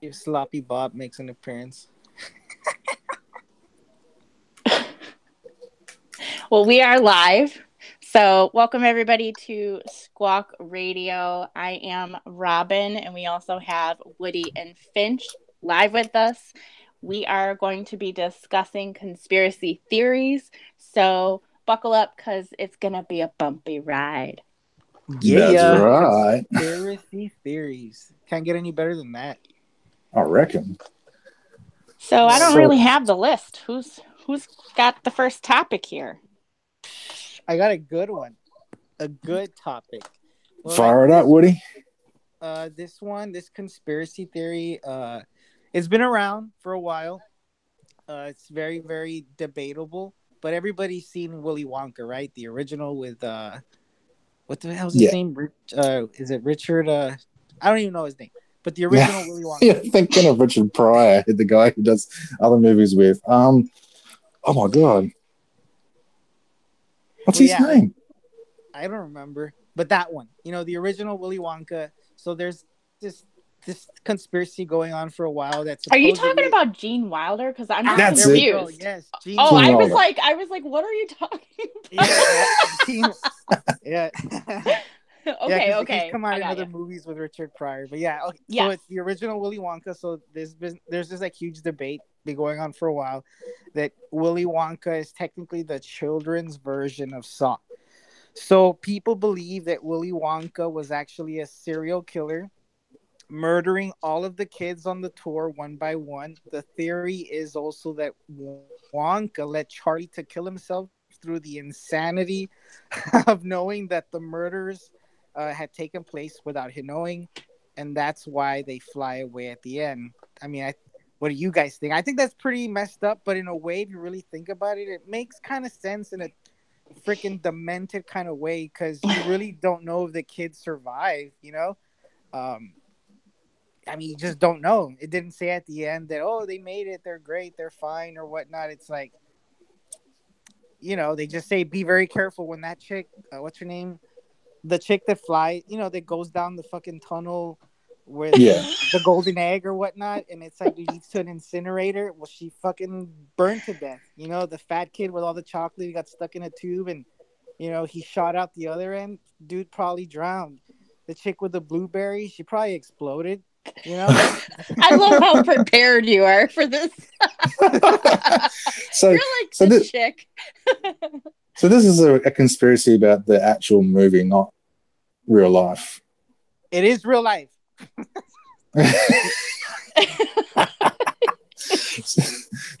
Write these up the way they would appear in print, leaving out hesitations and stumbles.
If Sloppy Bob makes an appearance. Well, we are live. So, welcome everybody to Squawk Radio. I am Robin, and we also have Woody and Finch live with us. We are going to be discussing conspiracy theories. So, buckle up because it's going to be a bumpy ride. That's right. Conspiracy theories. Can't get any better than that. I reckon. So, I don't really have the list. Who's got the first topic here? I got a good one. A good topic. Well, fire it up, Woody. This conspiracy theory, it's been around for a while. It's very, very debatable. But everybody's seen Willy Wonka, right? The original with what the hell's his name? Is it Richard? I don't even know his name. But the original Willy Wonka. Yeah, thinking of Richard Pryor, the guy who does other movies with. Oh my god. What's his name? I don't remember. But that one. You know, the original Willy Wonka. So there's this conspiracy going on for a while. Are you talking about Gene Wilder? Because I'm confused. Yes, Gene Wilder. I was like, what are you talking about? Yeah. Okay. He's come out in other movies with Richard Pryor, but so it's the original Willy Wonka. So there's this like huge debate been going on for a while that Willy Wonka is technically the children's version of Saw. So people believe that Willy Wonka was actually a serial killer, murdering all of the kids on the tour one by one. The theory is also that Wonka led Charlie to kill himself through the insanity of knowing that the murders had taken place without him knowing, and that's why they fly away at the end. I mean, what do you guys think? I think that's pretty messed up, but in a way, if you really think about it, it makes kind of sense in a freaking demented kind of way, because you really don't know if the kids survive, you know? I mean, you just don't know. It didn't say at the end that, oh, they made it, they're great, they're fine, or whatnot. It's like, you know, they just say, be very careful when that chick, what's her name? The chick that flies, you know, that goes down the fucking tunnel with the golden egg or whatnot, and it's like leads to an incinerator. Well, she fucking burned to death. You know, the fat kid with all the chocolate, he got stuck in a tube, and you know, he shot out the other end. Dude probably drowned. The chick with the blueberry, she probably exploded. You know, I love how prepared you are for this. You're like this chick. So this is a conspiracy about the actual movie, not real life. It is real life.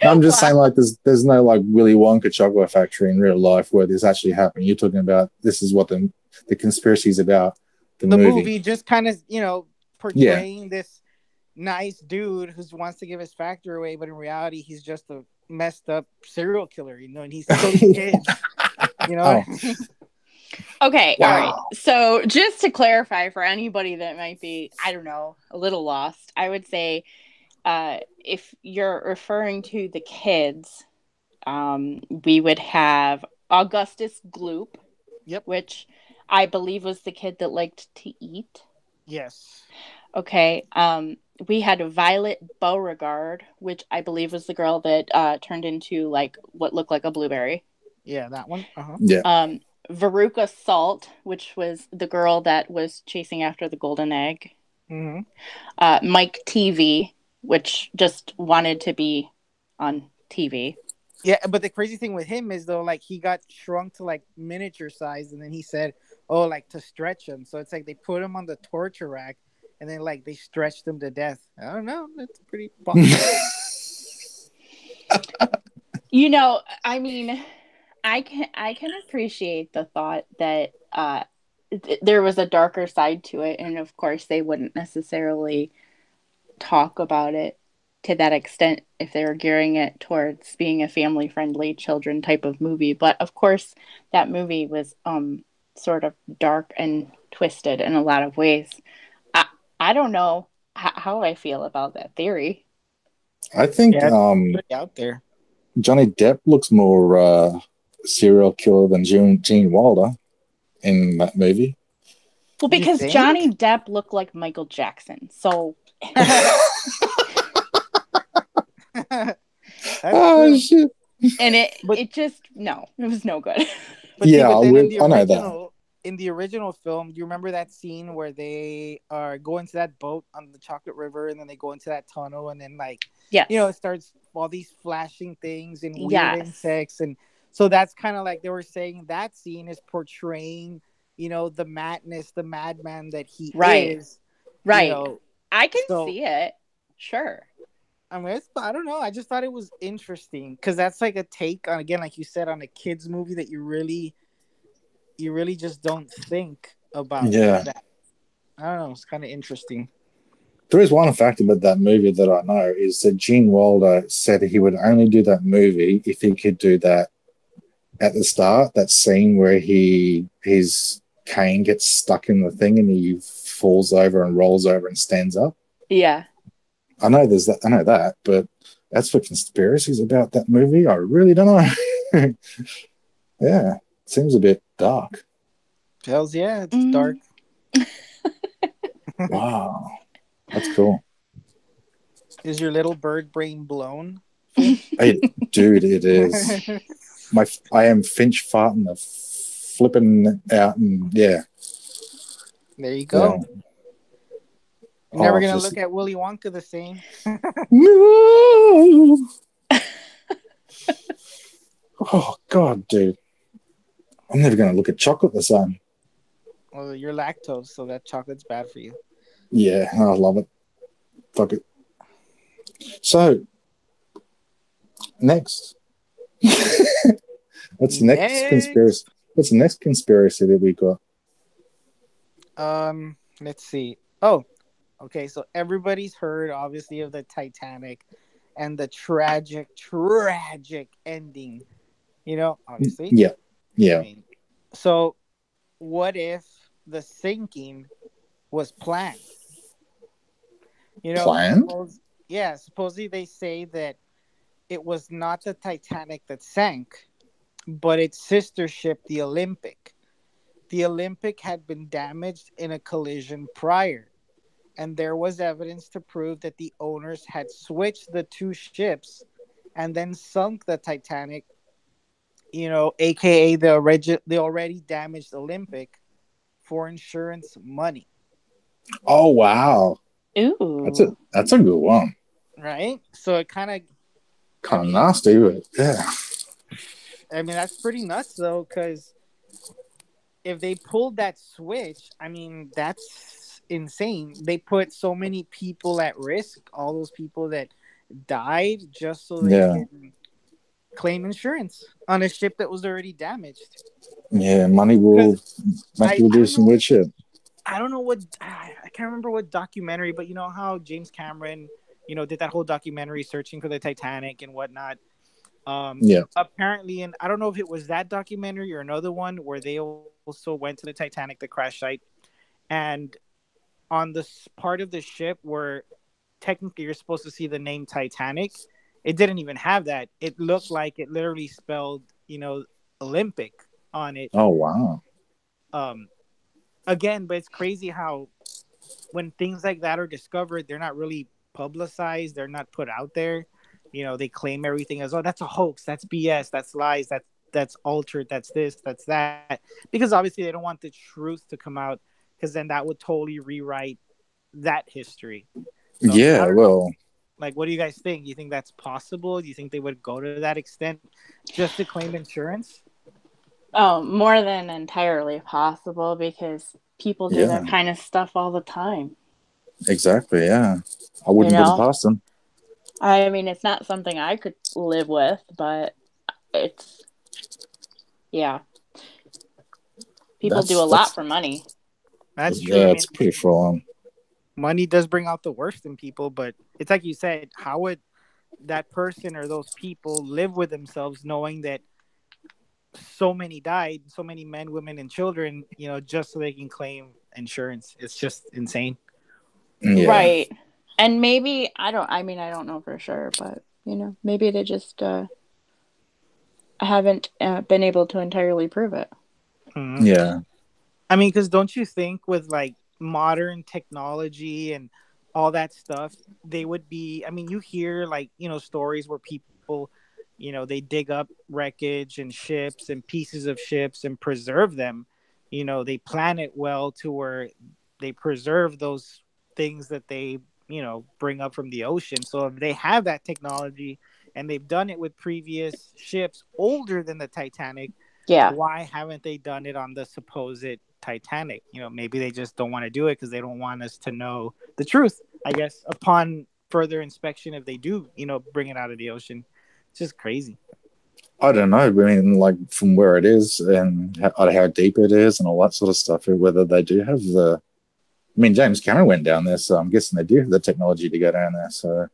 I'm just saying, like, there's no like Willy Wonka chocolate factory in real life where this actually happened. You're talking about this is what the conspiracy is about. The movie just kind of, you know, portraying this nice dude who wants to give his factory away, but in reality, he's just a messed up serial killer, you know, and he's killing kids. You know? Okay, wow. All right. So just to clarify for anybody that might be, I don't know, a little lost, I would say if you're referring to the kids, we would have Augustus Gloop, which I believe was the kid that liked to eat. Yes. Okay. We had Violet Beauregard, which I believe was the girl that turned into like what looked like a blueberry. Yeah, that one. Yeah. Veruca Salt, which was the girl that was chasing after the golden egg. Mm-hmm. Mike TV, which just wanted to be on TV. Yeah, but the crazy thing with him is though, like he got shrunk to like miniature size, and then he said, "Oh, like to stretch him." So it's like they put him on the torture rack, and then like they stretched him to death. I don't know. That's pretty. You know, I mean, I can appreciate the thought that there was a darker side to it, and of course they wouldn't necessarily talk about it to that extent if they were gearing it towards being a family-friendly children type of movie. But of course, that movie was sort of dark and twisted in a lot of ways. I don't know how I feel about that theory. I think out there. Johnny Depp looks more serial killer than Gene Wilder in that movie. Well, because Johnny Depp looked like Michael Jackson, so Oh shit! And But it just no, it was no good. But see, Yeah, but then I know that. in the original film, do you remember that scene where they are go into that boat on the Chocolate River, and then they go into that tunnel, and then like, Yes. it starts all these flashing things and weird Yes. insects, and so that's kind of like they were saying that scene is portraying, the madness, the madman that he Right. is, Right. I can So see it. Sure. I mean, I don't know. I just thought it was interesting because that's like a take on, again, like you said, on a kids movie that you really just don't think about Yeah. that. I don't know. It's kind of interesting. There is one fact about that movie that I know is that Gene Wilder said he would only do that movie if he could do that at the start, that scene where his cane gets stuck in the thing and he falls over and rolls over and stands up. Yeah. I know there's that. I know that, but as for conspiracies about that movie, I really don't know. Yeah, seems a bit dark. Hells yeah, it's dark. Wow, that's cool. Is your little bird brain blown? Hey, dude, it is. I am Finch farting the flipping out, and yeah. There you go. Yeah. You're never gonna look at Willy Wonka the same. No. Oh God, dude. I'm never gonna look at chocolate the same. Well, you're lactose, so that chocolate's bad for you. Yeah, I love it. Fuck it. So, next. What's the next conspiracy? What's the next conspiracy that we got? Let's see. Oh, okay. So everybody's heard, obviously, of the Titanic and the tragic ending. Obviously. Yeah. Yeah. I mean, so what if the sinking was planned? Planned? Supposedly they say that it was not the Titanic that sank, but its sister ship, the Olympic. The Olympic had been damaged in a collision prior, and there was evidence to prove that the owners had switched the two ships and then sunk the Titanic, aka the already damaged Olympic, for insurance money. Oh wow. Ooh. That's a good one. Right? So it kind of nasty, but yeah. I mean, that's pretty nuts though, because if they pulled that switch, I mean, that's insane. They put so many people at risk, all those people that died, just so they can claim insurance on a ship that was already damaged. Yeah, money will make people do some weird shit. I don't know I can't remember what documentary, but you know how James Cameron, did that whole documentary searching for the Titanic and whatnot. Apparently, and I don't know if it was that documentary or another one where they also went to the Titanic, the crash site, and on this part of the ship where technically you're supposed to see the name Titanic, it didn't even have that. It looked like it literally spelled, Olympic on it. Oh wow. Again, but it's crazy how when things like that are discovered, they're not really publicized. They're not put out there. They claim everything as, oh, that's a hoax, that's BS, that's lies, that's altered, that's this, that's that, because obviously they don't want the truth to come out, because then that would totally rewrite that history. So, well, like, what do you guys think? Do you think that's possible? Do you think they would go to that extent just to claim insurance? Oh, more than entirely possible, because people do that kind of stuff all the time. Exactly, yeah. I wouldn't put it past them. I mean, it's not something I could live with, but it's, yeah. People do a lot for money. That's true. Yeah, it's pretty full on. Money does bring out the worst in people, but it's like you said, how would that person or those people live with themselves knowing that so many died, so many men, women, and children, just so they can claim insurance? It's just insane. Yeah. Right. And maybe, I don't know for sure, but, maybe they just haven't been able to entirely prove it. Mm-hmm. Yeah. I mean, because don't you think with, like, modern technology and all that stuff, they would be, I mean, you hear, like, stories where people, they dig up wreckage and ships and pieces of ships and preserve them. They plan it well to where they preserve those things that they, bring up from the ocean. So if they have that technology and they've done it with previous ships older than the Titanic, Yeah. why haven't they done it on the supposed Titanic? Maybe they just don't want to do it because they don't want us to know the truth, I guess, upon further inspection, if they do, bring it out of the ocean. It's just crazy. I don't know. I mean, like from where it is and how deep it is and all that sort of stuff, whether they do have the. I mean, James Cameron went down there, so I'm guessing they do have the technology to go down there. So,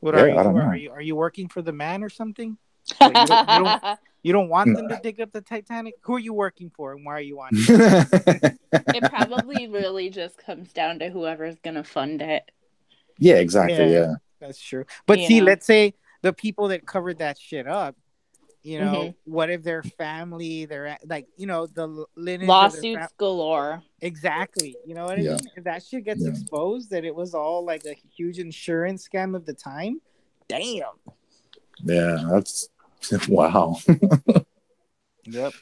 what are you? I don't know. Are you working for the man or something? You don't want them to dig up the Titanic? Who are you working for, and why are you on it? It probably really just comes down to whoever's gonna fund it. Yeah, exactly. Yeah, that's true. But let's say the people that covered that shit up, what if their family, they're like, the lineage lawsuits galore. Exactly. You know what I mean? If that shit gets exposed, that it was all like a huge insurance scam of the time, damn. Yeah, that's wow. Yep.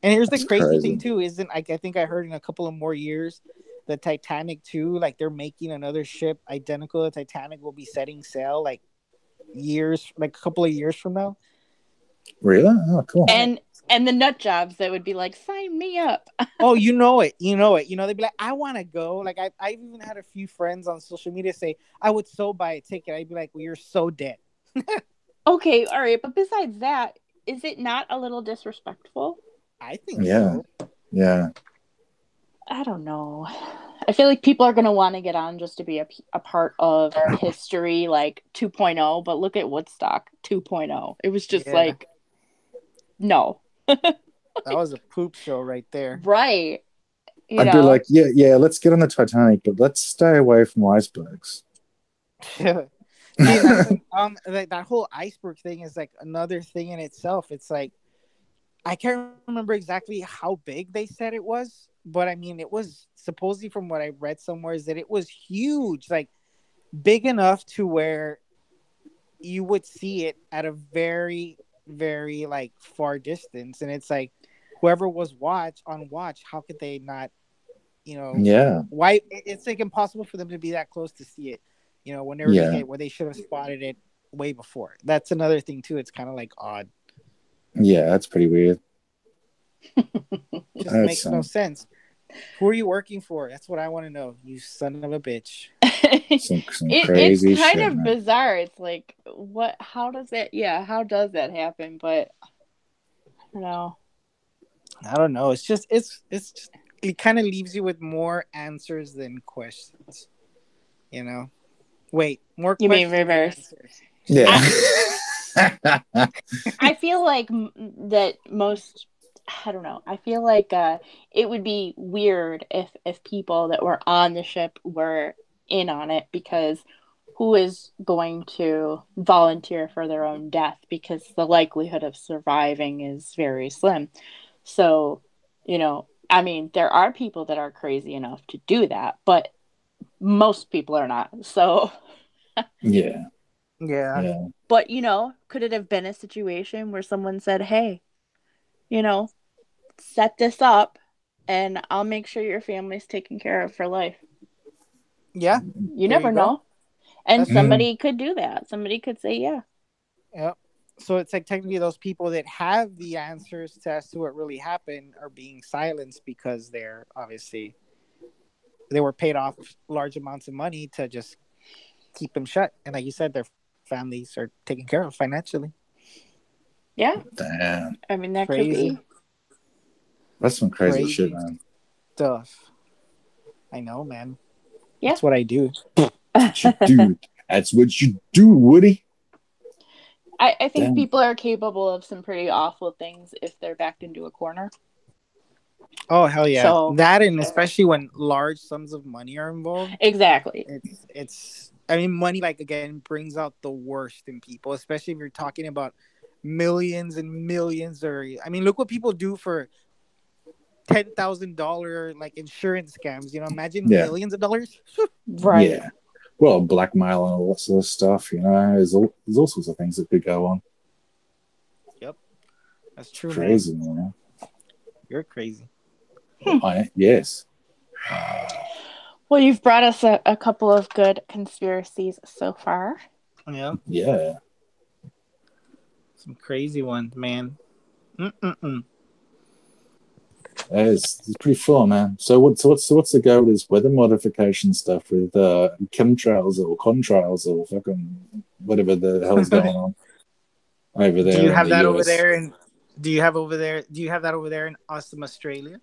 And here's the crazy thing too, I think I heard in a couple of more years, the Titanic too, like they're making another ship identical to Titanic will be setting sail like a couple of years from now. Really? Oh, cool. And the nut jobs that would be like, sign me up. Oh, you know it. They'd be like, I want to go. Like I've even had a few friends on social media say, I would so buy a ticket. I'd be like, well, you're so dead. Okay, all right. But besides that, is it not a little disrespectful? I think so. Yeah. I don't know. I feel like people are going to want to get on just to be a part of history, like 2.0. But look at Woodstock 2.0. It was just like, no. That was a poop show right there. Right. I'd be like, yeah, let's get on the Titanic, but let's stay away from icebergs. That whole iceberg thing is like another thing in itself. It's like, I can't remember exactly how big they said it was, but I mean, it was supposedly, from what I read somewhere, is that it was huge, like big enough to where you would see it at a very, very like far distance. And it's like, whoever was watch, how could they not, why? It's like impossible for them to be that close to see it, when they were hit, where they should have spotted it way before. That's another thing too. It's kind of like odd. Yeah, that's pretty weird. Just makes no sense. Who are you working for? That's what I want to know. You son of a bitch. Some crazy it's kind shit, of man. bizarre. It's like, what? How does that happen? But I don't know. It's just it kind of leaves you with more answers than questions. Wait, more questions. You mean reverse? Yeah. I feel like that most. I don't know. I feel like it would be weird if people that were on the ship were in on it, because who is going to volunteer for their own death, because the likelihood of surviving is very slim. So, I mean, there are people that are crazy enough to do that, but most people are not. So, yeah. But, could it have been a situation where someone said, hey, set this up and I'll make sure your family's taken care of for life? Yeah. You never know. And somebody could do that. Somebody could say, yeah. Yep. So it's like technically those people that have the answers as to what really happened are being silenced because they were paid off large amounts of money to just keep them shut. And like you said, their families are taken care of financially. Yeah. Damn. I mean, that crazy. Could be. That's some crazy shit, man. Stuff. I know, man. Yeah. That's what I do. That's what you do, Woody. I think people are capable of some pretty awful things if they're backed into a corner. Oh, hell yeah. So, that, and especially when large sums of money are involved. Exactly. It's I mean, money, like, again, brings out the worst in people, especially if you're talking about millions and millions. Look what people do for $10,000 like insurance scams. Imagine millions of dollars. Right. Yeah. well, blackmail and all that sort of stuff. There's all sorts of things that could go on. Yep, that's true, Crazy, man. You're crazy. Yes. Well, you've brought us a couple of good conspiracies so far. Yeah. Yeah. Some crazy ones, man. It's pretty full, man. So what's the go with this weather modification stuff with chemtrails or contrails or fucking whatever the hell's going on over there? Do you have in that the over US? there? And do you have that over there in awesome Australia?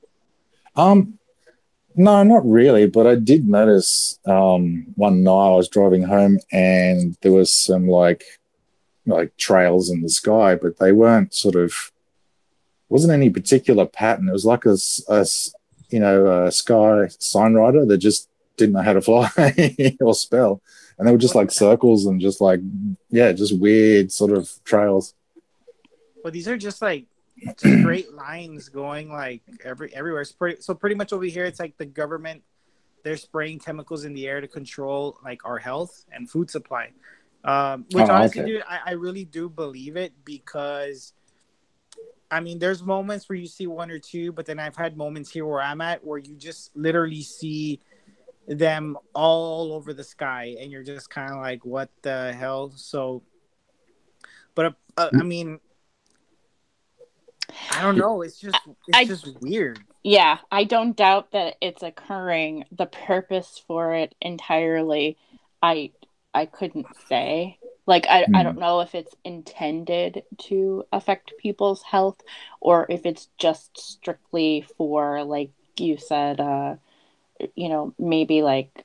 No, not really. But I did notice one night I was driving home and there was some like trails in the sky, but they weren't wasn't any particular pattern. It was like a sky sign rider that just didn't know how to fly or spell, and they were just like circles and just weird sort of trails. Well, these are just like straight lines going like everywhere. So pretty much over here, it's like the government, they're spraying chemicals in the air to control like our health and food supply. Which honestly, dude, I really do believe it, because I mean, there's moments where you see one or two, but then I've had moments here where I'm at where you just literally see them all over the sky, and you're just kind of like, what the hell? So, but I mean, I don't know. It's just weird. Yeah, I don't doubt that it's occurring. The purpose for it entirely, I couldn't say. Like, I don't know if it's intended to affect people's health or if it's just strictly for, like you said, maybe like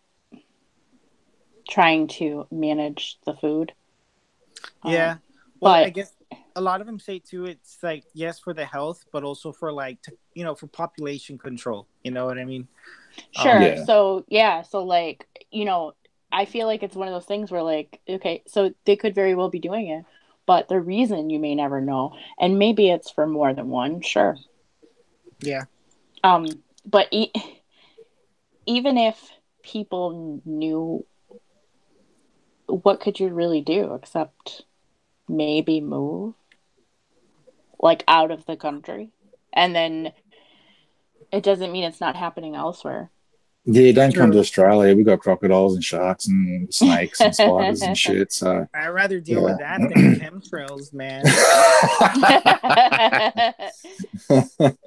trying to manage the food. Yeah. Well, I guess a lot of them say too, it's like, yes, for the health, but also for like, for population control. You know what I mean? Sure. Yeah. So like, I feel like it's one of those things where like, okay, so they could very well be doing it, but the reason you may never know. And maybe it's for more than one. Sure. Yeah. But even if people knew, what could you really do except maybe move like out of the country? And then it doesn't mean it's not happening elsewhere. Yeah, don't come to Australia. We've got crocodiles and sharks and snakes and spiders and shit. So I'd rather deal with that than chemtrails, man.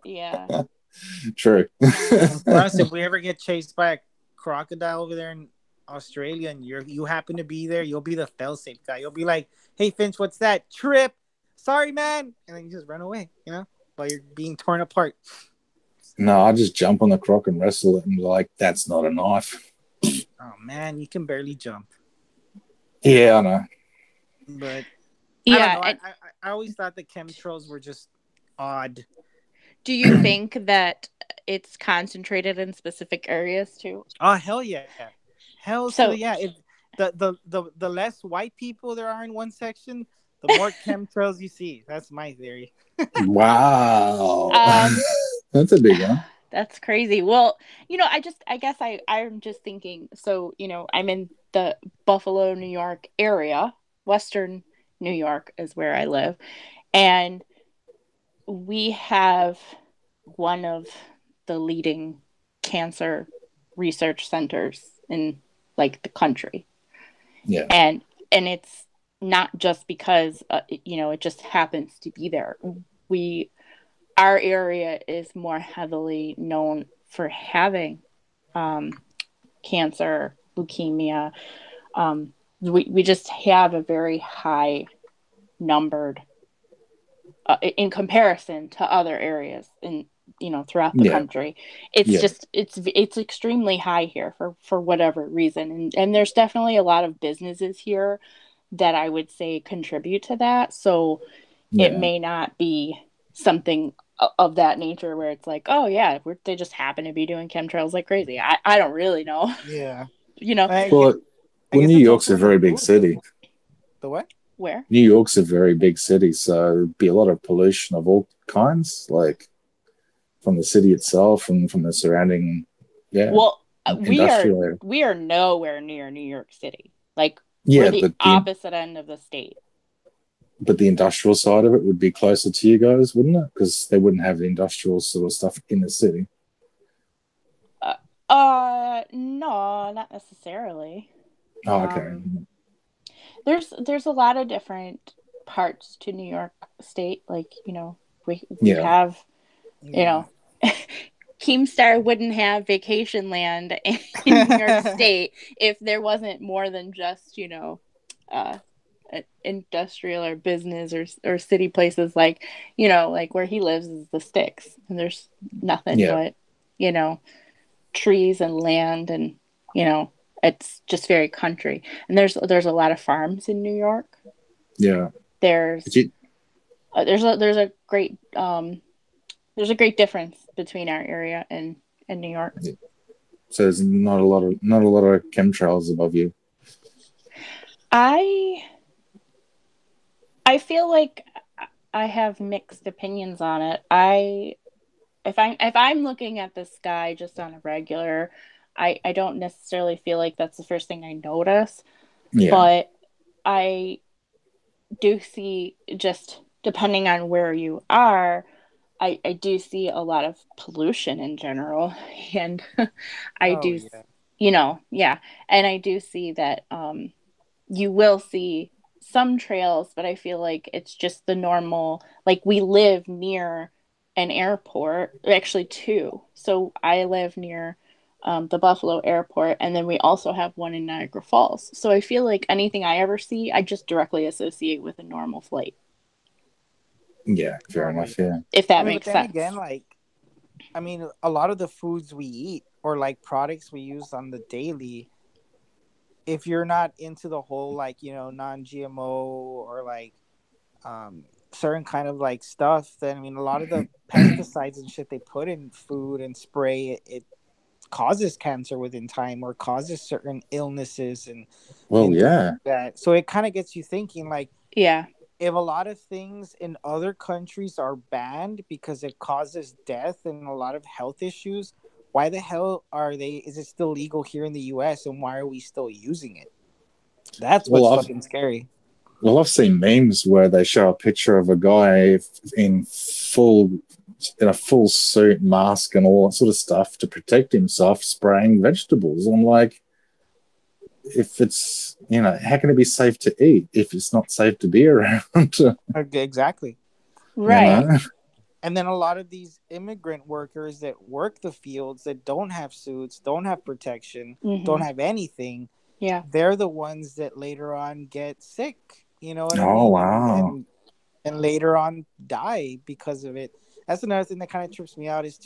Yeah. True. Plus, if we ever get chased by a crocodile over there in Australia and you happen to be there, you'll be the fail-safe guy. You'll be like, "Hey, Finch, what's that? Trip. Sorry, man." And then you just run away, while you're being torn apart. No, I just jump on the croc and wrestle it and be like, that's not a knife. Oh, man, you can barely jump. Yeah, I know. But, yeah, I don't know. I always thought the chemtrails were just odd. Do you think that it's concentrated in specific areas, too? Oh, hell yeah. So yeah, if the less white people there are in one section, the more chemtrails you see. That's my theory. Wow. That's a big one. That's crazy. Well, I guess I'm just thinking, so, I'm in the Buffalo, New York area. Western New York is where I live. And we have one of the leading cancer research centers in like the country. Yeah. And it's not just because, it just happens to be there. Our area is more heavily known for having cancer, leukemia. We just have a very high numbered in comparison to other areas throughout the country. It's just it's extremely high here for whatever reason, and there's definitely a lot of businesses here that I would say contribute to that. So it may not be something of that nature where it's like, oh yeah, they just happen to be doing chemtrails like crazy. I don't really know. Yeah. Well, New York's a very big city. The what? Where? New York's a very big city, so there'd be a lot of pollution of all kinds, like from the city itself and from the surrounding. Yeah. Well, industrial. We are nowhere near New York City. Like, Yeah, we're the opposite end of the state. But the industrial side of it would be closer to you guys, wouldn't it? Because they wouldn't have the industrial sort of stuff in the city. No, not necessarily. Oh, okay. There's a lot of different parts to New York State. Like, we have, Keemstar wouldn't have vacation land in New York State if there wasn't more than just, industrial or business or city places like where he lives is the sticks, and there's nothing but trees and land, and it's just very country. And there's a lot of farms in New York. Yeah, there's a great difference between our area and New York. So there's not a lot of chemtrails above you. I feel like I have mixed opinions on it. If I'm looking at the sky just on a regular, I don't necessarily feel like that's the first thing I notice. Yeah. But I do see, just depending on where you are, I do see a lot of pollution in general. And and I do see that you will see some trails, but I feel like it's just the normal, like, we live near an airport, actually two. So I live near the Buffalo airport, and then we also have one in Niagara Falls. So I feel like anything I ever see, I just directly associate with a normal flight. Yeah, fair enough. Yeah, if that makes sense. Again, a lot of the foods we eat, or like products we use on the daily, if you're not into the whole non-GMO or certain kind of stuff, then a lot of the pesticides and shit they put in food and spray, it causes cancer within time, or causes certain illnesses and that. So it kind of gets you thinking, if a lot of things in other countries are banned because it causes death and a lot of health issues, why the hell is it still legal here in the US, and why are we still using it? That's what's fucking scary. Well, I've seen memes where they show a picture of a guy in a full suit, mask, and all that sort of stuff to protect himself, spraying vegetables. I'm like, if it's, how can it be safe to eat if it's not safe to be around? Exactly. Right. And then a lot of these immigrant workers that work the fields, that don't have suits, don't have protection, don't have anything. Yeah. They're the ones that later on get sick. You know what I mean? Oh, wow. And later on die because of it. That's another thing that kind of trips me out is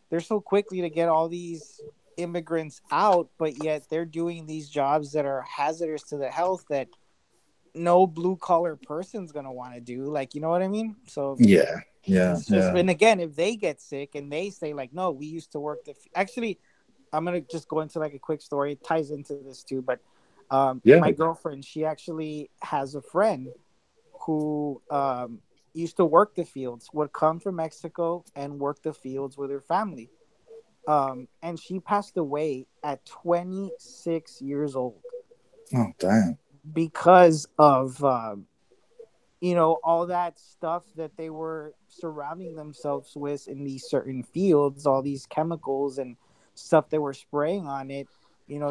they're so quickly to get all these immigrants out, but yet they're doing these jobs that are hazardous to the health that no blue collar person's going to want to do. You know what I mean? So yeah. And again, if they get sick and they say no, we used to work actually, I'm going to just go into a quick story. It ties into this too, but my girlfriend, she actually has a friend who used to work the fields, would come from Mexico and work the fields with her family. And she passed away at 26 years old. Oh, damn. Because of, all that stuff that they were surrounding themselves with in these certain fields, all these chemicals and stuff they were spraying on it.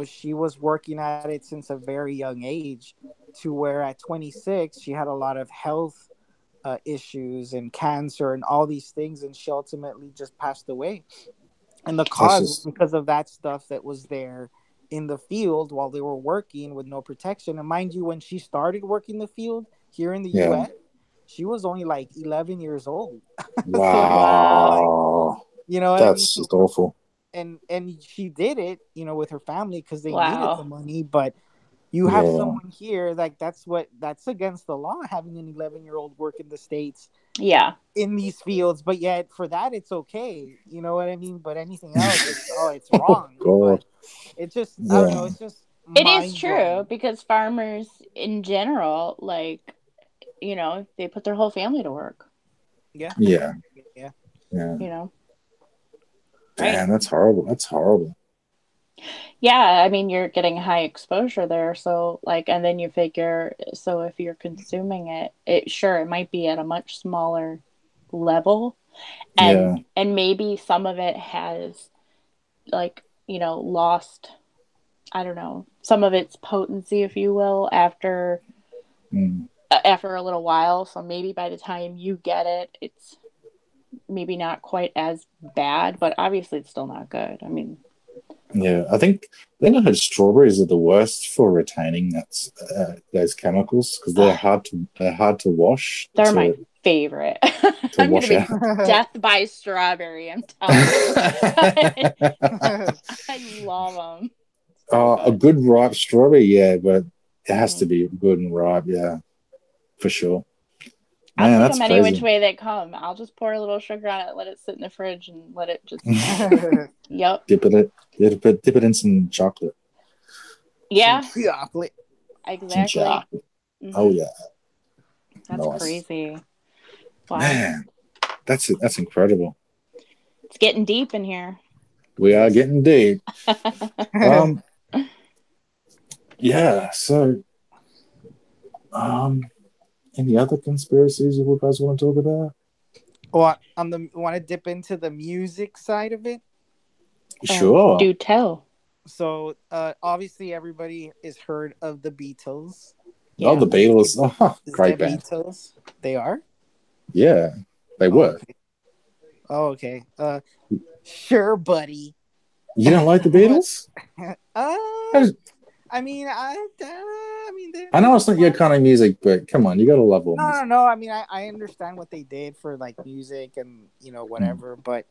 She was working at it since a very young age, to where at 26, she had a lot of health issues and cancer and all these things. And she ultimately just passed away. And the cause was because of that stuff that was there in the field while they were working with no protection. And mind you, when she started working the field here in the US, she was only 11 years old. Wow. So that's just awful. And she did it, with her family because they needed the money. But you have someone here that's against the law, having an 11-year-old work in the States. Yeah. In these fields, but yet for that it's okay. You know what I mean? But anything else, it's wrong. But it's just I don't know. It's just it is true because farmers in general, they put their whole family to work. Yeah. Damn, that's horrible. Yeah, I mean, you're getting high exposure there. So, like, and then you figure, so if you're consuming it, it might be at a much smaller level. Yeah. And maybe some of it has, like, lost, I don't know, some of its potency, if you will, Mm. after a little while. So maybe by the time you get it, it's maybe not quite as bad, but obviously it's still not good. I mean, Yeah, I heard strawberries are the worst for retaining those chemicals because uh, they're hard to wash they're my favorite. to I'm going to wash be out. death by strawberry, I'm telling you. I love them. So A good. good ripe strawberry, yeah, but it has Mm-hmm. to be good and ripe, yeah, for sure. I'll Man, take that's them any which crazy. way they come. I'll just pour a little sugar on it, let it sit in the fridge, and let it just. Yep. Dip it in some chocolate. Some Yeah. chocolate. Some Exactly. chocolate. Oh Mm-hmm. yeah, That's nice. crazy. Wow. Man, that's it. That's incredible. It's getting deep in here. We are Yes. getting deep. Um, yeah. So, um, any other conspiracies you guys want to talk about? Well, want to dip into the music side of it. Sure. Do tell. So, obviously, everybody has heard of the Beatles. Oh, Yeah. the Beatles. Oh, The great band. Beatles. They are. Yeah, they Oh, were. okay. Oh, okay. Sure, buddy. You don't like the But, Beatles? uh, I, just, I mean, I they're know it's not your fun. kind of music, but come on, you gotta love all No, no, music. no. I mean, I understand what they did for like music and Mm. whatever. But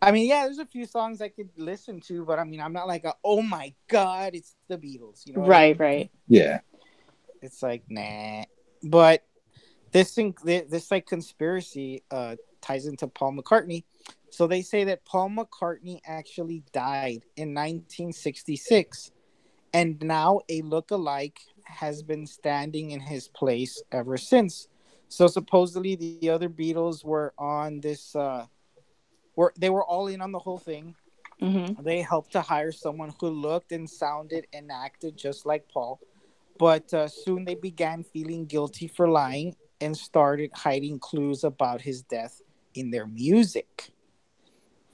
I mean, yeah, there's a few songs I could listen to, but I mean, I'm not like oh my god, it's the Beatles. You know what I Right, mean? right. Yeah. It's like nah. But this like conspiracy ties into Paul McCartney. So they say that Paul McCartney actually died in 1966, and now a look-alike has been standing in his place ever since. So supposedly the other Beatles were on this they were all in on the whole thing. Mm-hmm. They helped to hire someone who looked and sounded and acted just like Paul, but soon they began feeling guilty for lying and started hiding clues about his death in their music.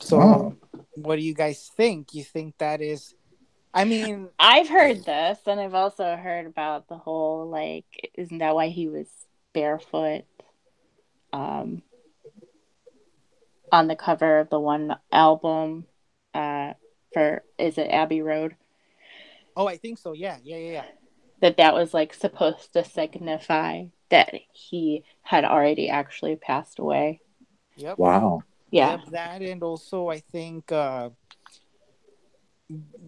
So Oh. what do you guys think? You think that is, I mean, I've heard this, and I've also heard about the whole, like, isn't that why he was barefoot um, on the cover of the one album for, is it Abbey Road? oh, I think so. Yeah, yeah, yeah, yeah. That was, like, supposed to signify that he had already actually passed away. Yep. Wow. Yeah. Yep, that, and also I think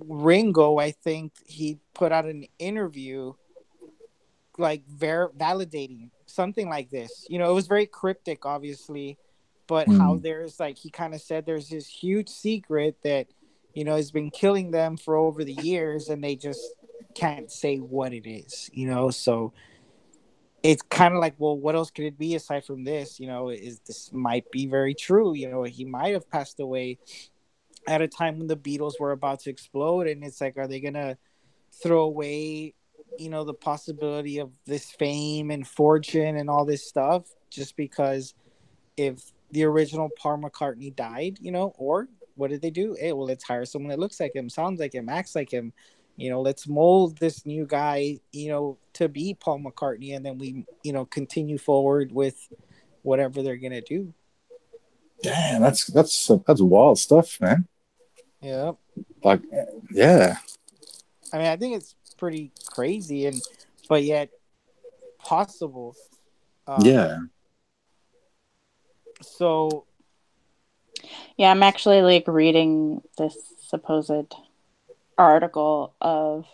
Ringo, I think he put out an interview like validating something like this. It was very cryptic, obviously, but how Mm. there's like he kind of said there's this huge secret that has been killing them for over the years, and they just can't say what it is. So it's kind of like, well, what else could it be aside from this? Is this might be very true. He might have passed away at a time when the Beatles were about to explode, and it's like, are they gonna throw away, the possibility of this fame and fortune and all this stuff just because if the original Paul McCartney died, or what did they do? Hey, well, let's hire someone that looks like him, sounds like him, acts like him. Let's mold this new guy, to be Paul McCartney, and then we, continue forward with whatever they're gonna do. Damn, that's wild stuff, man. Yeah. Like, yeah, I mean, I think it's pretty crazy but yet possible. Um, yeah. so Yeah, I'm actually, like, reading this supposed article of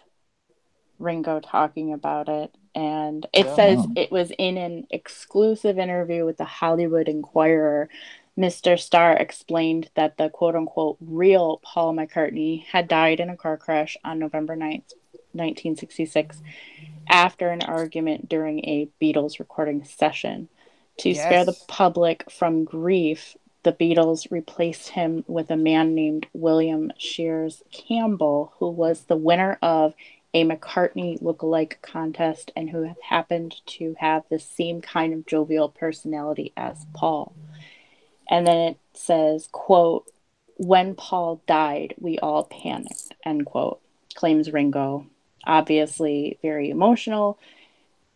Ringo talking about it. And it yeah, says Oh. it was in an exclusive interview with the Hollywood Inquirer. Mr. Starr explained that the quote unquote real Paul McCartney had died in a car crash on November 9th, 1966, after an argument during a Beatles recording session. To spare the yes, public from grief, the the Beatles replaced him with a man named William Shears Campbell, who was the winner of a McCartney lookalike contest and who happened to have the same kind of jovial personality as Paul. And then it says, quote, "When Paul died, we all panicked," end quote, claims Ringo. Obviously very emotional.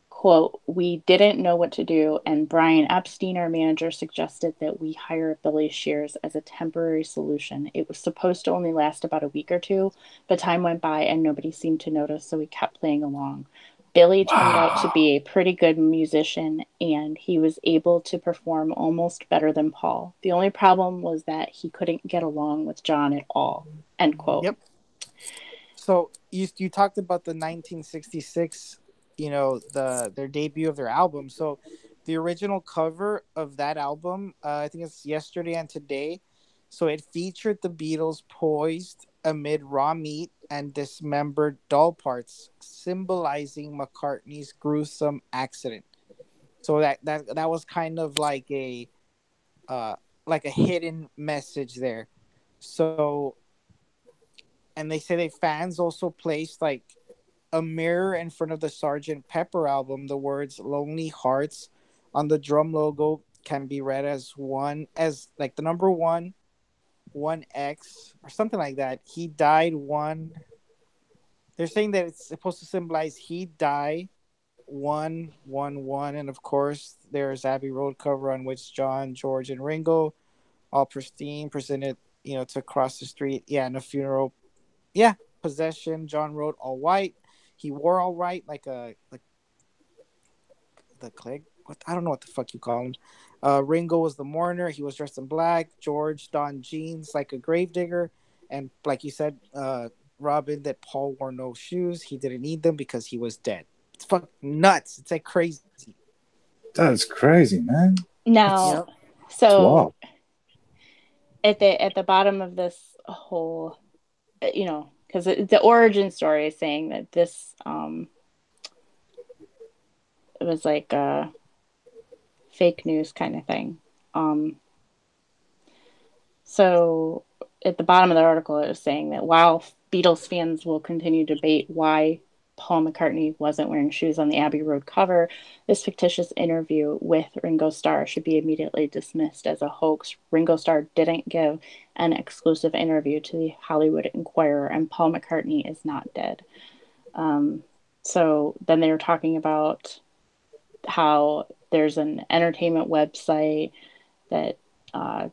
Quote, "We didn't know what to do, and Brian Epstein, our manager, suggested that we hire Billy Shears as a temporary solution. It was supposed to only last about a week or two, but time went by and nobody seemed to notice, so we kept playing along. Billy turned out to be a pretty good musician, and he was able to perform almost better than Paul. The only problem was that he couldn't get along with John at all," end quote. Yep. So you talked about the 1966, their debut of their album. So the original cover of that album, I think it's Yesterday and Today. So it featured the Beatles poised amid raw meat and dismembered doll parts, symbolizing McCartney's gruesome accident. So that was kind of like a hidden message there. So, and they say that fans also placed like a mirror in front of the Sgt. Pepper album. The words "Lonely Hearts" on the drum logo can be read as like the number 1X or something like that. He died one. They're saying that it's supposed to symbolize he died 111, and of course there's Abbey Road cover on which John, George, and Ringo, all pristine, presented to cross the street. Yeah, in a funeral. Yeah, possession. John wrote all white. He wore all white, like the Clegg. What, I don't know what the fuck you call him. Ringo was the mourner. He was dressed in black. George donned jeans like a gravedigger, and like you said, Robin, that Paul wore no shoes. He didn't need them because he was dead. It's fucking nuts. It's like crazy. That's crazy, man. Now, so at the bottom of this whole, because the origin story is saying that this it was like a fake news kind of thing. So at the bottom of the article, it was saying that while Beatles fans will continue to debate why Paul McCartney wasn't wearing shoes on the Abbey Road cover, this fictitious interview with Ringo Starr should be immediately dismissed as a hoax. Ringo Starr didn't give an exclusive interview to the Hollywood Inquirer, and Paul McCartney is not dead. So then they were talking about how there's an entertainment website that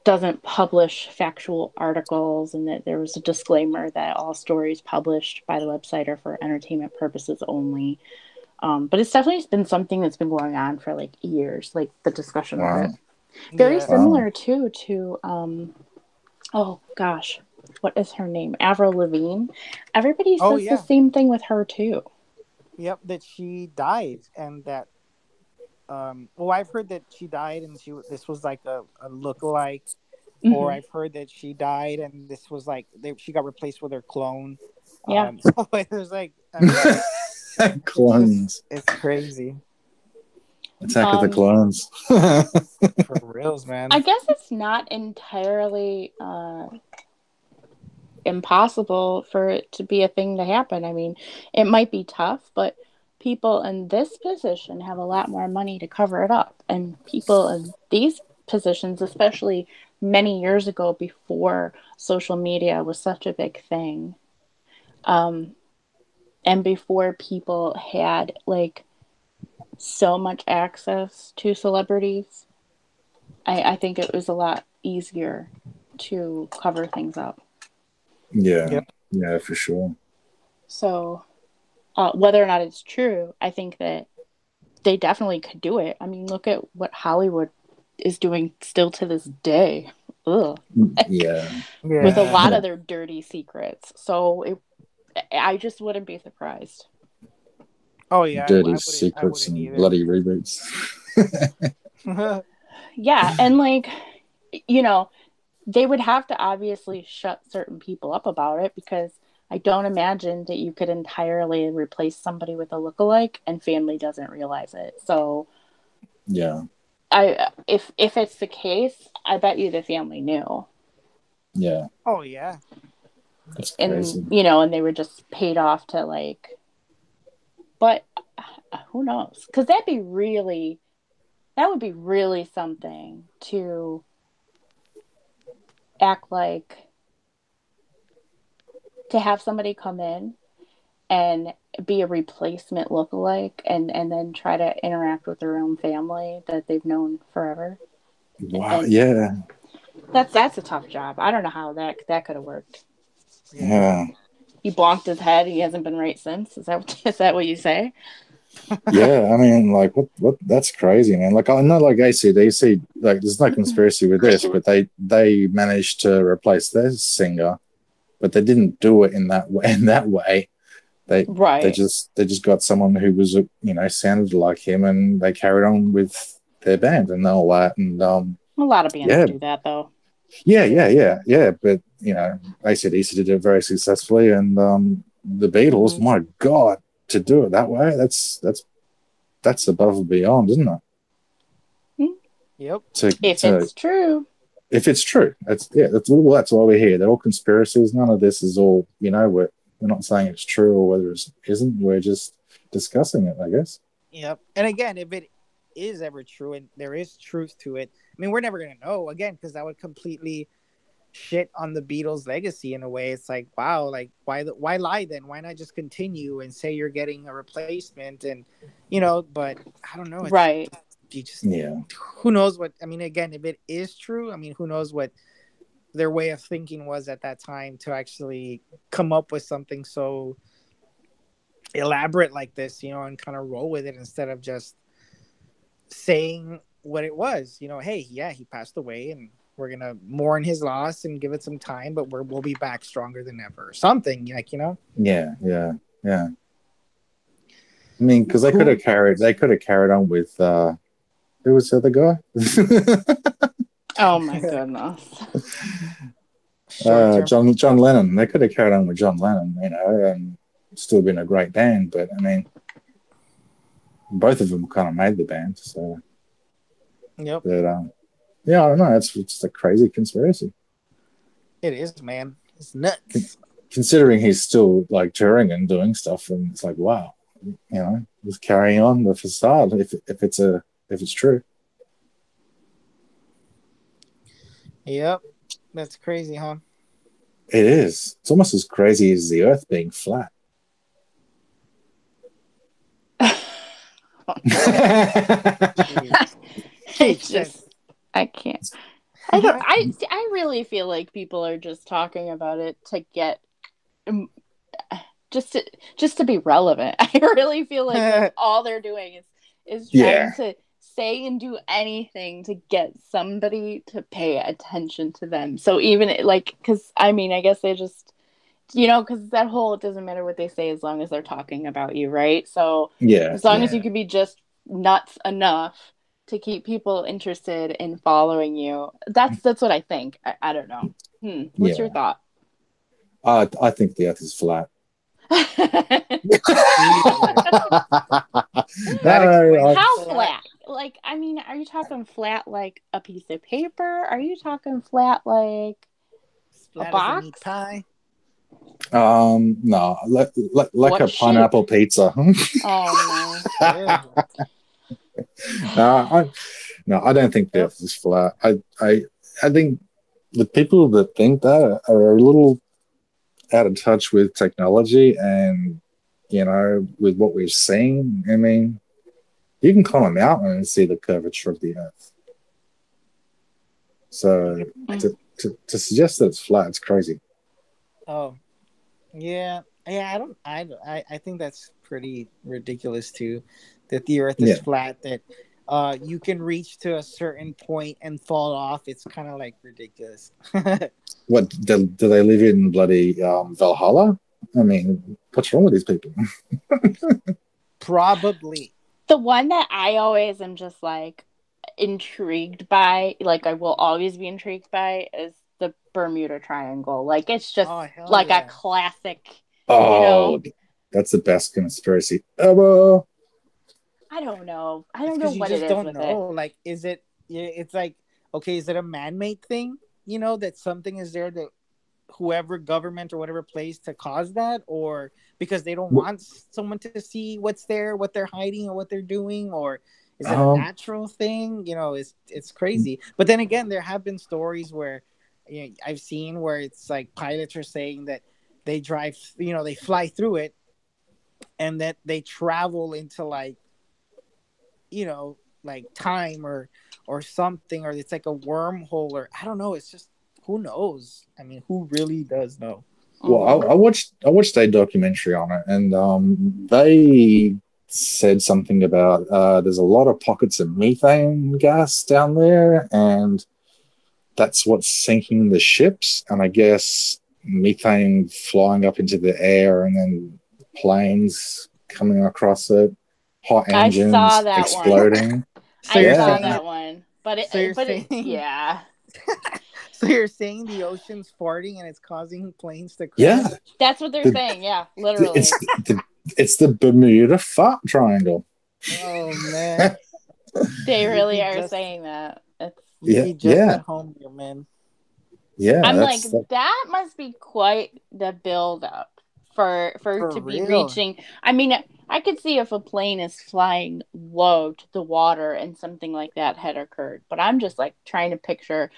doesn't publish factual articles, and that there was a disclaimer that all stories published by the website are for entertainment purposes only. But it's definitely been something that's been going on for like years, like the discussion of it. Very similar too to oh gosh, what is her name? Avril Lavigne. Everybody says the same thing with her too. Yep, that she died, and that well, I've heard that she died and this was like a lookalike, or I've heard that she died and this was like she got replaced with her clone. Yeah. So there's like clones. It's crazy. Attack of the Clones. For reals, man. I guess it's not entirely impossible for it to be a thing to happen. I mean, it might be tough, but people in this position have a lot more money to cover it up. And people in these positions, especially many years ago before social media was such a big thing, and before people had like so much access to celebrities, I think it was a lot easier to cover things up. Yeah, for sure. So whether or not it's true, I think that they definitely could do it. I mean, look at what Hollywood is doing still to this day. Ugh. Yeah. With a lot of their dirty secrets. So I just wouldn't be surprised. Oh, yeah. Dirty secrets and either. Bloody reboots. Yeah, and like, they would have to obviously shut certain people up about it, because I don't imagine that you could entirely replace somebody with a lookalike and family doesn't realize it. So yeah, if it's the case, I bet you the family knew. Yeah. Oh yeah. That's crazy. And and they were just paid off to like. But who knows? Because that would be really something to act like, to have somebody come in and be a replacement lookalike and then try to interact with their own family that they've known forever. Wow. And yeah. That's a tough job. I don't know how that could have worked. Yeah. He bonked his head. He hasn't been right since. Is that what you say? Yeah, I mean, like, what? That's crazy, man. Like, I know, like AC/DC, like, there's no conspiracy with this, but they managed to replace their singer, but they didn't do it in that way. In that way, they just got someone who was, sounded like him, and they carried on with their band and all that. And a lot of bands do that, though. Yeah. But AC/DC did it very successfully, and the Beatles, my God, to do it that way, that's above and beyond, isn't it? Yep. If it's true. If it's true, that's why we're here. They're all conspiracies. None of this is all. We're not saying it's true or whether it isn't. We're just discussing it, I guess. Yep. And again, if it is ever true and there is truth to it, I mean, we're never gonna know, again, because that would completely shit on the Beatles' legacy in a way. It's like, wow, like why lie then? Why not just continue and say you're getting a replacement? And but I don't know. Right. Who knows what? I mean, again, if it is true, I mean, who knows what their way of thinking was at that time to actually come up with something so elaborate like this, and kind of roll with it instead of just saying what it was. Hey, yeah, he passed away, and we're gonna mourn his loss and give it some time, but we'll be back stronger than ever, or something like. Yeah. I mean, because they could have carried on with who was the other guy? Oh my goodness. John Lennon. They could have carried on with John Lennon, and still been a great band. But I mean, both of them kind of made the band. So, yep. But I don't know. It's just a crazy conspiracy. It is, man. It's nuts. Considering he's still like touring and doing stuff, and it's like, wow, just carrying on the facade. If it's true. Yep, that's crazy, huh? It is. It's almost as crazy as the Earth being flat. It's just, I can't. I really feel like people are just talking about it to get, just to be relevant. I really feel like that's all they're doing is trying to say and do anything to get somebody to pay attention to them. So even because I mean, I guess they just, because that whole, it doesn't matter what they say as long as they're talking about you, right? So as long as you can be just nuts enough to keep people interested in following you, that's what I think. I don't know. What's your thought? I think the Earth is flat. How flat? Like, I mean, are you talking flat like a piece of paper? Are you talking flat like a box? As a meat pie? No, like a pineapple pizza. Oh no. I don't think the Earth is flat. I think the people that think that are a little out of touch with technology and with what we've seen. I mean, you can climb a mountain and see the curvature of the Earth. So to suggest that it's flat, it's crazy. Oh, yeah. I think that's pretty ridiculous too. That the Earth is flat. That you can reach to a certain point and fall off. It's kind of like ridiculous. What do they live in bloody Valhalla? I mean, what's wrong with these people? Probably. The one that I always am just like intrigued by, like I will always be intrigued by, is the Bermuda Triangle. Like it's just a classic. Oh, that's the best conspiracy ever. I don't know. I It's don't know because you what it just is don't with know. it. Like, is it? It's like, okay, is it a man-made thing? You know, that something is there that whoever government or whatever place to cause that, or because they don't want someone to see what's there, what they're hiding, or what they're doing, or is it a natural thing? You know, it's crazy. But then again, there have been stories where, you know, I've seen where it's like pilots are saying that they drive, you know, they fly through it, and that they travel into like, you know, like time or something, or it's like a wormhole, or I don't know. It's just, who knows? I mean, who really does know? Well, I watched a documentary on it, and they said something about there's a lot of pockets of methane gas down there, and that's what's sinking the ships. And I guess methane flying up into the air, and then planes coming across it, hot I saw engines that one. exploding. So I you're saw saying, that one. But so you're it, saying, yeah. so you're saying the ocean's farting and it's causing planes to Yeah, crash? That's what they're the, saying. Yeah, literally. it's the Bermuda Fart Triangle. Oh man, They you'd really be are just saying that. Yeah, just yeah, at home here, man. yeah. I'm like, that must be quite the build up for For to be real. reaching. I mean, I could see if a plane is flying low to the water and something like that had occurred, but I'm just like trying to picture,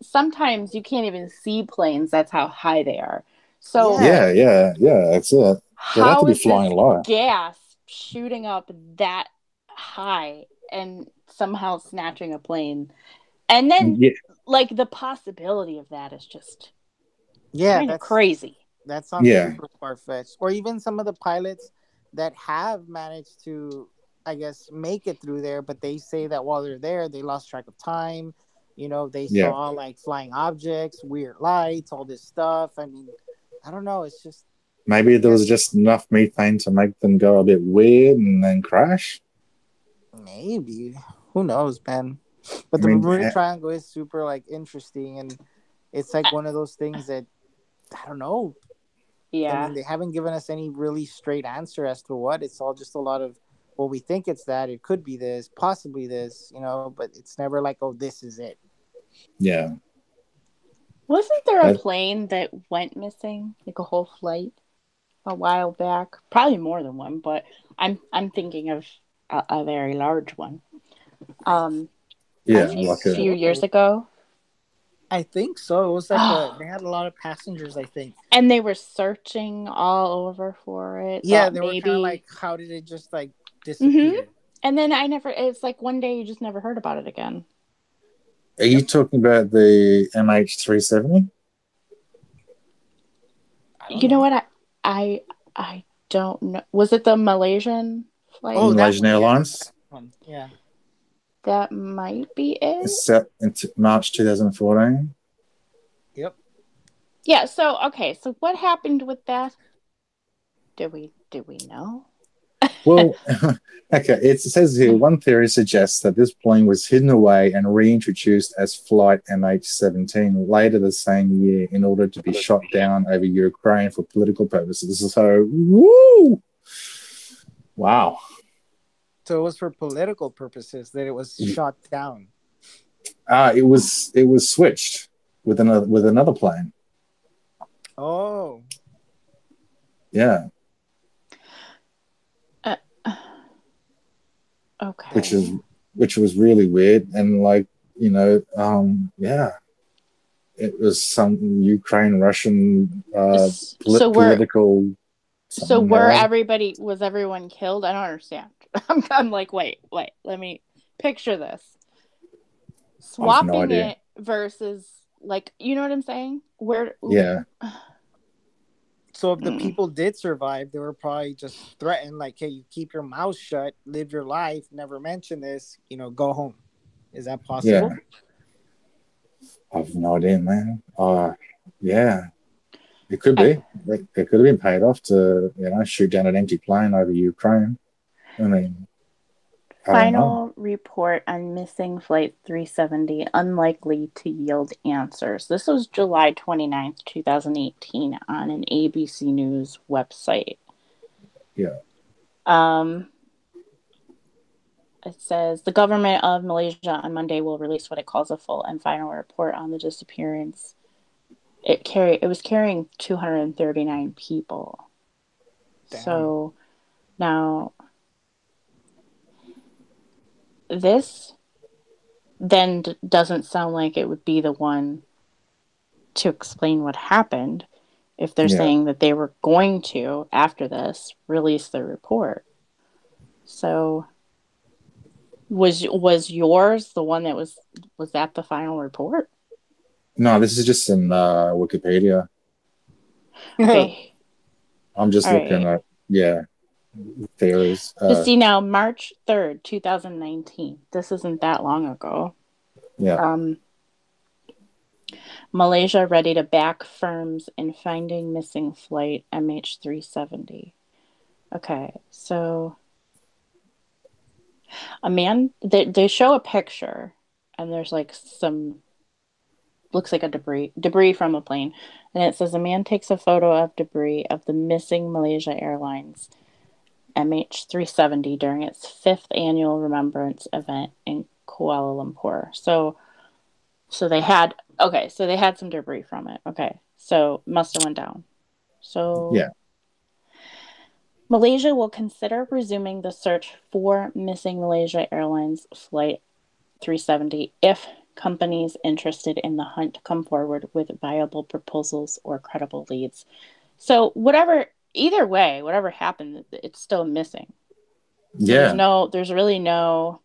sometimes you can't even see planes, that's how high they are. So Yeah, yeah, yeah. That's it. They'd have to how be is this flying low. gas shooting up that high and somehow snatching a plane? And then, Yeah, like, the possibility of that is just Yeah, kind of crazy. that sounds yeah, super far-fetched. Or even some of the pilots that have managed to, I guess, make it through there, but they say that while they're there, they lost track of time. You know, they yeah. saw like flying objects, weird lights, all this stuff. I mean, I don't know. It's just, Maybe I there was guess, just enough methane to make them go a bit weird and then crash. maybe. Who knows, man? But I the mean, Bermuda Triangle is super like interesting, and it's like one of those things that, I don't know. I Yeah. mean, they haven't given us any really straight answer as to what. It's all just a lot of, well, we think it's that. It could be this, possibly this, but it's never like, oh, this is it. yeah. Wasn't there a That, plane that went missing, like a whole flight, a while back? Probably more than one, but I'm thinking of a very large one. A I yeah, think like a few years so. ago. I think so. It was like they had a lot of passengers, I think. And they were searching all over for it. Yeah, Thought they were kind of like, maybe. how did it just like Mm-hmm. disappear? And then it's like one day you just never heard about it again. Are you Yep. talking about the MH370? I don't You know know. what? I don't know. Was it the Malaysian Oh, flight? that Malaysian one. Yeah. That Airlines, one. Yeah. That might be it. set in March 2014. Yep. Yeah, so okay, so what happened with that? Do we know? Well, okay, it says here one theory suggests that this plane was hidden away and reintroduced as Flight MH17 later the same year in order to be shot down over Ukraine for political purposes. So, woo! Wow. So it was for political purposes that it was shot down. It was switched with another plane. Oh. Yeah, Uh, which okay. is which was really weird, and like yeah, it was some Ukraine Russian So political something or other. was everyone killed? I don't understand. I'm like, wait, let me picture this. I've no Swapping idea. it versus, like, you know what I'm saying? Where Yeah, So if the mm, people did survive, they were probably just threatened, like, "Hey, you keep your mouth shut, live your life, never mention this. Go home." Is that yeah. possible? I've no idea, man. Yeah, it could I, be. It could have been paid off to shoot down an empty plane over Ukraine. I mean, I don't know. final report on missing flight 370 unlikely to yield answers. This was July 29th, 2018 on an ABC News website. Yeah, Um It says the government of Malaysia on Monday will release what it calls a full and final report on the disappearance. It was carrying 239 people. Damn. So now this then doesn't sound like it would be the one to explain what happened if they're saying that they were going to, after this, release the report. So was yours the one that was that the final report? No, this is just in Wikipedia. Okay. I'm just looking at theories. To see now, March 3rd, 2019. This isn't that long ago. Yeah. Malaysia ready to back firms in finding missing flight MH370. Okay, so a man, they show a picture, and there's like looks like a debris from a plane, and it says a man takes a photo of debris of the missing Malaysia Airlines MH370 during its 5th annual remembrance event in Kuala Lumpur. So they had some debris from it. Okay, so must have went down. So yeah. Malaysia will consider resuming the search for missing Malaysia Airlines Flight 370 if companies interested in the hunt come forward with viable proposals or credible leads. So either way, whatever happened, it's still missing. Yeah. So there's really no.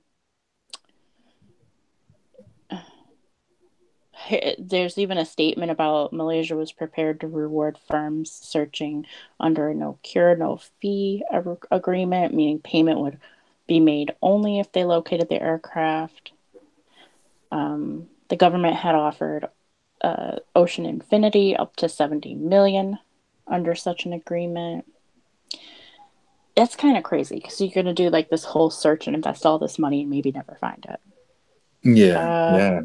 There's even a statement about Malaysia was prepared to reward firms searching under a no cure, no fee agreement, meaning payment would be made only if they located the aircraft. The government had offered Ocean Infinity up to $70 million under such an agreement. It's kind of crazy because you're going to do like this whole search and invest all this money and maybe never find it. Yeah.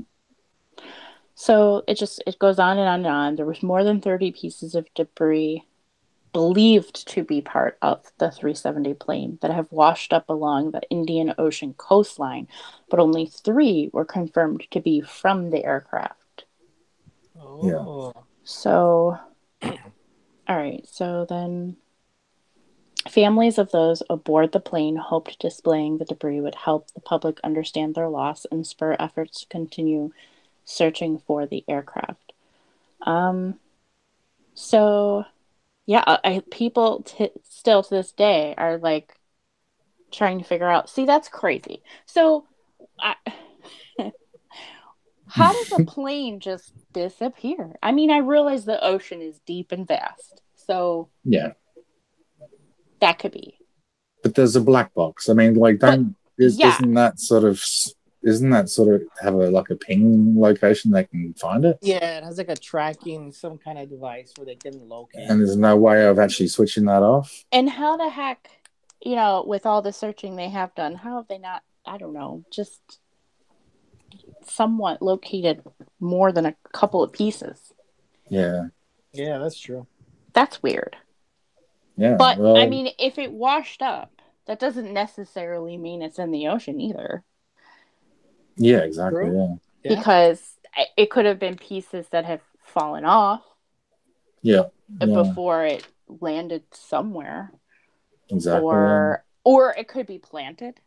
So it goes on and on and on. There was more than 30 pieces of debris believed to be part of the 370 plane that have washed up along the Indian Ocean coastline, but only 3 were confirmed to be from the aircraft. Oh. Yeah. So, all right. So then families of those aboard the plane hoped displaying the debris would help the public understand their loss and spur efforts to continue searching for the aircraft. So yeah, people still to this day are like trying to figure out. See, that's crazy. So, how does a plane just disappear? I mean, I realize the ocean is deep and vast, so yeah, that could be. But there's a black box. I mean, like, isn't that sort of have a ping location they can find it? Yeah, it has like a tracking, some kind of device where they can locate. And there's no way of actually switching that off. And how the heck, with all the searching they have done, how have they not, I don't know, just somewhat located more than a couple of pieces? Yeah. Yeah, that's true. That's weird. Yeah. But, I mean, if it washed up, that doesn't necessarily mean it's in the ocean either. Yeah, exactly. Yeah. Because it could have been pieces that have fallen off. Yeah. Before it landed somewhere. Exactly. Or it could be planted.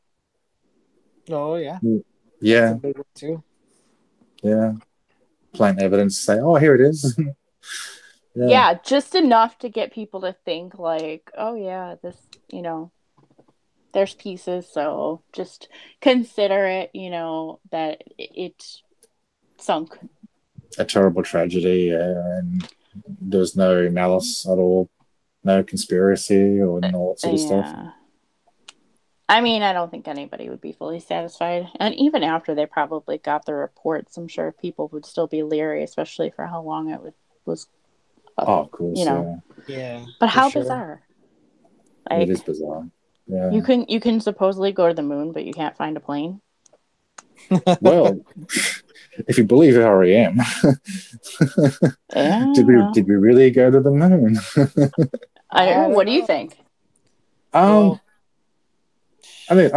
Oh yeah. Yeah. That's a big one too. Yeah. Plant evidence to say, oh, here it is. Yeah, just enough to get people to think like, oh yeah, this, there's pieces, so just consider it, that it sunk. A terrible tragedy, and there's no malice at all, no conspiracy or all that sort of stuff. I mean, I don't think anybody would be fully satisfied. And even after they probably got the reports, I'm sure people would still be leery, especially for how long it was. Of course, yeah. But how bizarre! It is bizarre. Yeah. You can supposedly go to the moon, but you can't find a plane. Well, if you believe R.E.M, did we really go to the moon? I don't know. What do you think? I mean,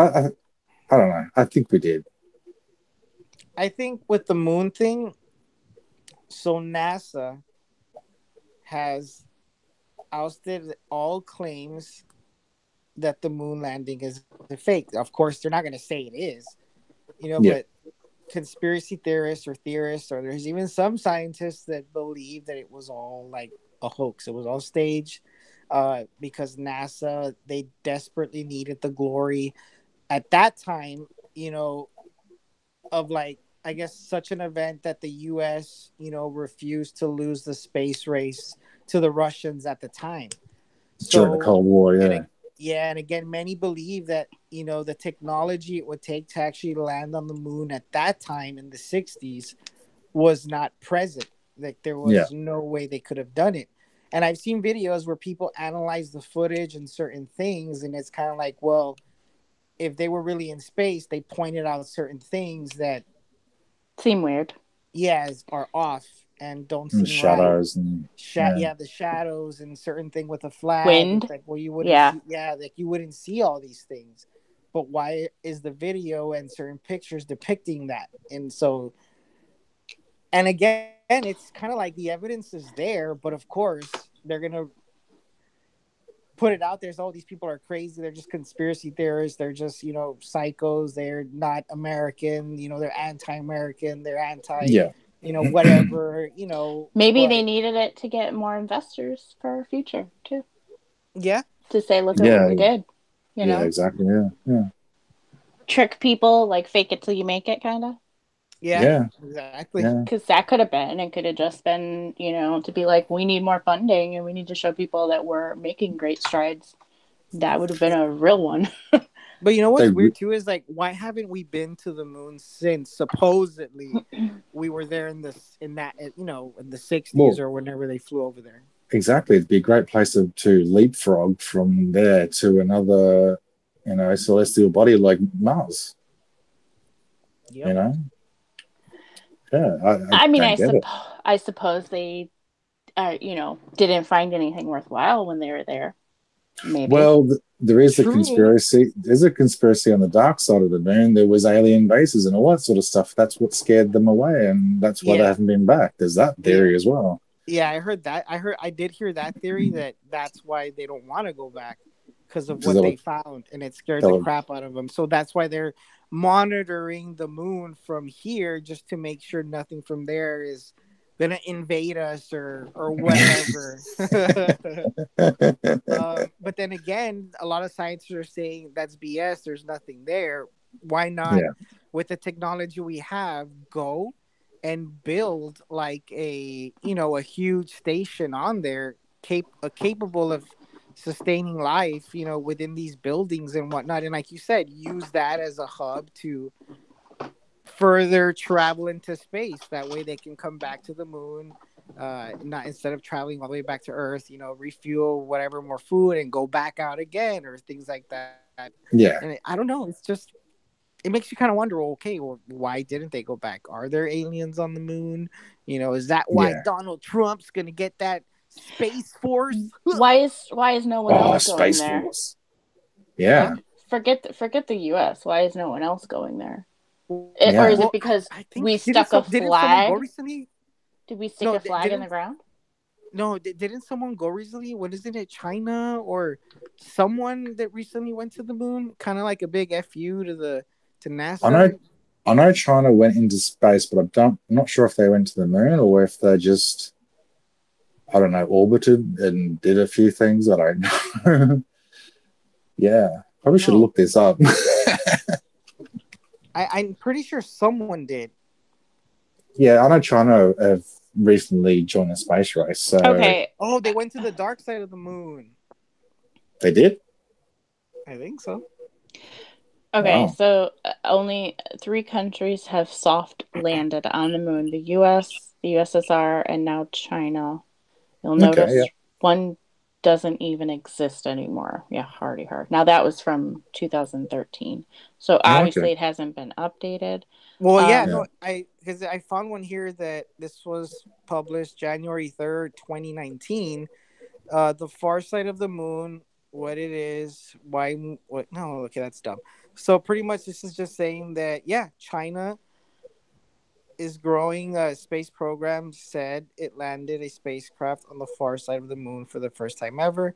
I don't know. I think we did. I think with the moon thing, so NASA has ousted all claims that the moon landing is a fake. Of course, they're not going to say it is, Yeah. but conspiracy theorists, or there's even some scientists that believe that it was all like a hoax. It was all staged because NASA, they desperately needed the glory at that time, of like, I guess, such an event that the US, refused to lose the space race to the Russians at the time. During the So, Cold War, and yeah. yeah, and again, many believe that, the technology it would take to actually land on the moon at that time in the 60s was not present. Like, there Yeah. was no way they could have done it. And I've seen videos where people analyze the footage and certain things, and it's kind of like, well, if they were really in space, they pointed out certain things that seem weird. yes are off and don't And seem right. shadows and yeah. Yeah, the shadows and certain thing with a flag. It's Wind. like, well, you wouldn't Yeah. see, yeah, like you wouldn't see all these things, but why is the video and certain pictures depicting that? And so, and again, it's kind of like the evidence is there, but of course they're gonna put it out there. So, all these people are crazy. They're just conspiracy theorists. They're just, psychos. They're not American. They're anti-American. They're anti, Yeah. whatever, Maybe they but needed it to get more investors for our future too. yeah. To say, look at what Yeah. we did. Yeah, exactly. Yeah. Yeah. Trick people, like fake it till you make it, kind of. Yeah, Yeah. exactly. Yeah. Because that could have been, it could have just been, to be like, we need more funding and we need to show people that we're making great strides. That would have been a real one. But you know They what's weird too is like, why haven't we been to the moon since supposedly we were there in that in the 60s well, or whenever they flew over there? exactly. It'd be a great place to leapfrog from there to another, celestial body like Mars. Yep. You know? Yeah, I I mean, don't get it. I suppose they, didn't find anything worthwhile when they were there. Maybe. Well, there is a True. conspiracy. There's a conspiracy on the dark side of the moon. There was alien bases and all that sort of stuff. That's what scared them away, and that's why they Yeah. haven't been back. There's that Yeah. theory as well. Yeah, I heard that. I did hear that theory that that's why they don't want to go back because of Because what they found, and it scared the crap out of them. So that's why they're monitoring the moon from here just to make sure nothing from there is gonna invade us or whatever. But then again, a lot of scientists are saying that's BS. There's nothing there. Why not, yeah, with the technology we have, go and build like a huge station on there, capable of sustaining life, within these buildings and whatnot. And like you said, use that as a hub to further travel into space. That way they can come back to the moon, not instead of traveling all the way back to Earth, refuel whatever more food and go back out again or things like that. yeah, And I don't know, it's just, it makes you kind of wonder, well, okay, well, why didn't they go back? Are there aliens on the moon? Is that why yeah. Donald Trump's gonna get that space force? Why is no one Oh, else going Space there? Force. Yeah, Forget the U.S. Why is no one else going there? Or yeah. is it Well, because I think we stuck a didn't someone go flag? recently? Did we stick No, a flag in the ground? no, didn't someone go recently? What isn't it, China or someone that recently went to the moon? Kind of like a big fu to I know. NASA. I know China went into space, but I'm not sure if they went to the moon or if they just, I don't know, orbited and did a few things. I don't know. Yeah, probably should have No, looked this up. I'm pretty sure someone did. Yeah, I know China have recently joined the space race, so Okay. Oh, they went to the dark side of the moon. they did. I think so. Okay, Wow. so only 3 countries have soft landed on the moon: the U.S., the USSR, and now China. You'll Okay. notice Yeah. one doesn't even exist anymore. Yeah, hardy hard. Now that was from 2013, so Oh, okay. obviously it hasn't been updated. Well, yeah, Yeah. no, because I found one here that this was published January 3rd, 2019. The far side of the moon what it is, why, what? No, okay, that's dumb. So pretty much, this is just saying that yeah, China is growing a space program. Said it landed a spacecraft on the far side of the moon for the first time ever.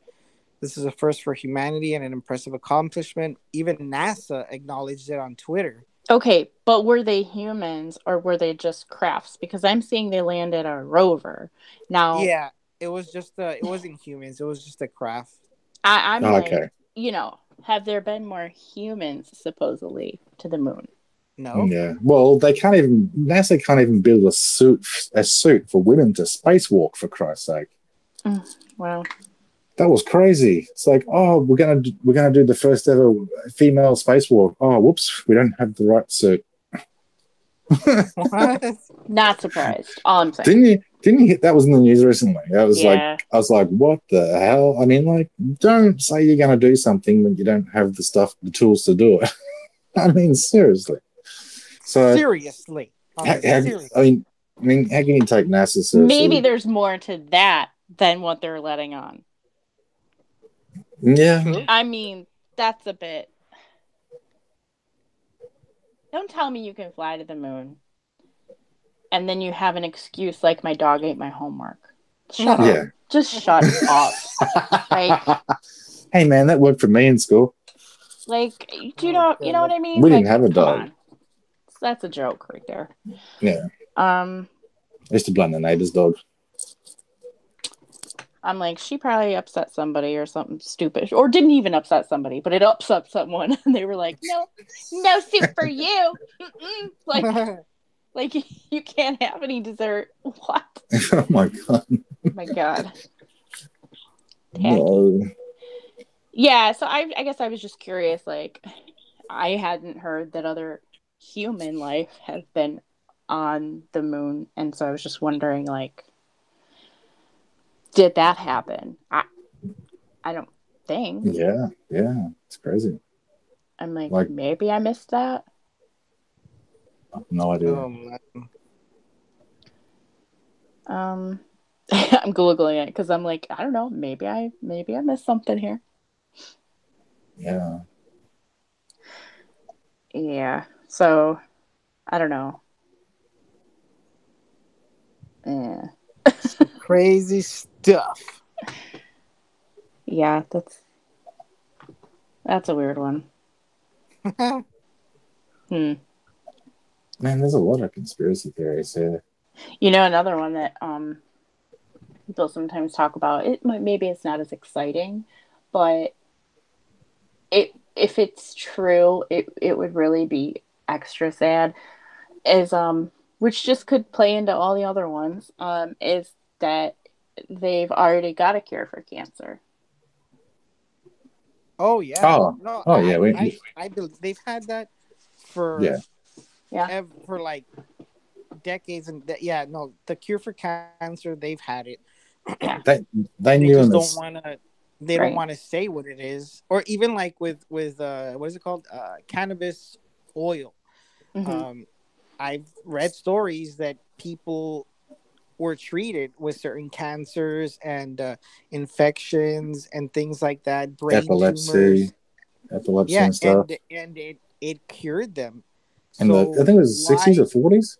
This is a first for humanity and an impressive accomplishment. Even NASA acknowledged it on Twitter. Okay, but were they humans or were they just crafts? Because I'm seeing they landed a rover. Now, Yeah, it was just it wasn't humans. It was just a craft. I'm Oh, like, okay. have there been more humans supposedly to the moon? No. Yeah. Well, they can't even NASA can't even build a suit for women to spacewalk, for Christ's sake. Wow. That was crazy. It's like, oh, we're gonna do the first ever female spacewalk. Oh, whoops, we don't have the right suit. What? Not surprised. All I'm saying. Didn't you that was in the news recently? I was Yeah. like, what the hell? I mean, like, don't say you're gonna do something when you don't have the tools to do it. I mean, seriously. So Seriously. I mean, how can you take NASA seriously? Maybe there's more to that than what they're letting on. Yeah. True. I mean, that's a bit. Don't tell me you can fly to the moon and then you have an excuse like my dog ate my homework. Shut up. Just shut up. Like, hey man, that worked for me in school. Like, do you know what I mean? We like, didn't have a dog. On. That's a joke right there. Yeah. I used to blame the neighbor's dog. I'm like, she probably upset somebody or something stupid, or didn't even upset somebody, but it upset someone, and they were like, "No soup for you." like you can't have any dessert. What? Oh my god. Oh my god. No. Yeah, so I guess I was just curious. Like, I hadn't heard that other human life has been on the moon, and so I was just wondering, like, did that happen? I don't think. Yeah, it's crazy. I'm like, maybe I missed that. I have no idea. I'm googling it because I'm like, I don't know, maybe I missed something here. Yeah. Yeah. So I don't know. Yeah. Crazy stuff. Yeah, that's a weird one. Man, there's a lot of conspiracy theories here. Another one that people sometimes talk about, maybe it's not as exciting, but if it's true, it would really be extra sad, is which just could play into all the other ones, is that they've already got a cure for cancer. Oh yeah. I believe they've had that for for like decades, and the cure for cancer, they've had it. They knew just don't want to. They don't want to say what it is, or even like with what is it called, cannabis oil. Mm-hmm. I've read stories that people were treated with certain cancers and infections and things like that, brain tumors, epilepsy and stuff, and it cured them. And I think it was 60s or 40s.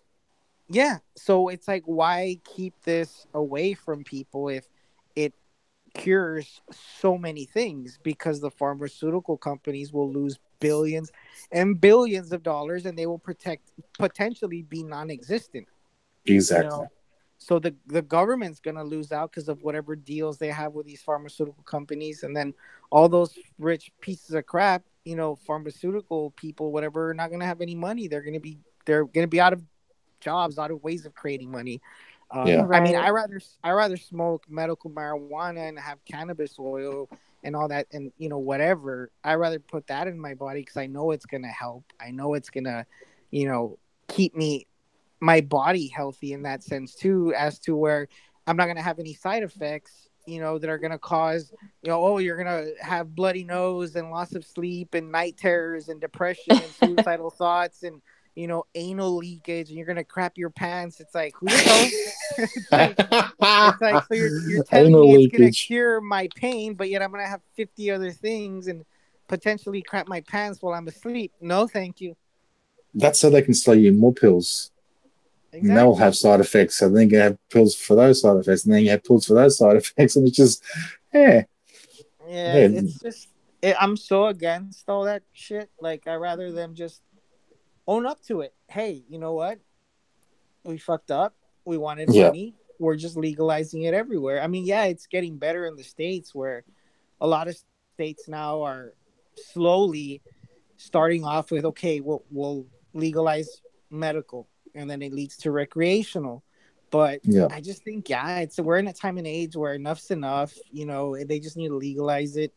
Yeah, so it's like, why keep this away from people if it cures so many things? Because the pharmaceutical companies will lose billions and billions of dollars, and they will potentially be non-existent. Exactly. So the government's gonna lose out because of whatever deals they have with these pharmaceutical companies, and then all those rich pieces of crap, pharmaceutical people, whatever, are not gonna have any money. They're gonna be out of jobs, out of ways of creating money. I mean, I rather smoke medical marijuana and have cannabis oil and all that, and whatever. I rather put that in my body because I know it's gonna help. I know it's gonna, keep my body healthy in that sense too, as to where I'm not gonna have any side effects, that are gonna cause, you're gonna have bloody nose and loss of sleep and night terrors and depression and suicidal thoughts and anal leakage and you're gonna crap your pants. It's like, who knows? it's like so you're telling Anal me it's gonna leakage. cure my pain, but yet I'm gonna have 50 other things and potentially crap my pants while I'm asleep. No, thank you. That's so they can sell you more pills. And they'll Exactly. have side effects. So then you have pills for those side effects, and then you have pills for those side effects, and it's just, yeah, Yeah, yeah, it's just I'm so against all that shit. Like I rather them just own up to it. Hey, you know what? We fucked up. We wanted yeah, money. We're just legalizing it everywhere. I mean, yeah, it's getting better in the states where a lot of states now are slowly starting off with okay, we'll legalize medical, and then it leads to recreational. But yeah, I just think it's we're in a time and age where enough's enough. They just need to legalize it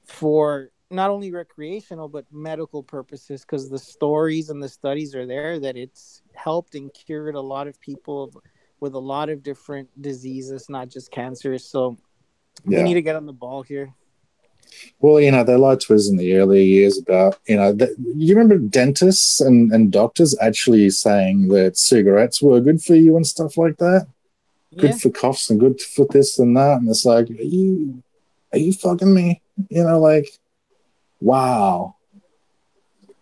for not only recreational but medical purposes because the stories and the studies are there that it's helped and cured a lot of people with a lot of different diseases, not just cancer. So we yeah. need to get on the ball here. Well, they lied to us in the earlier years about, you remember dentists and doctors actually saying that cigarettes were good for you and stuff like that? Good Yeah. for coughs and good for this and that. And it's like, are you fucking me? Like, wow.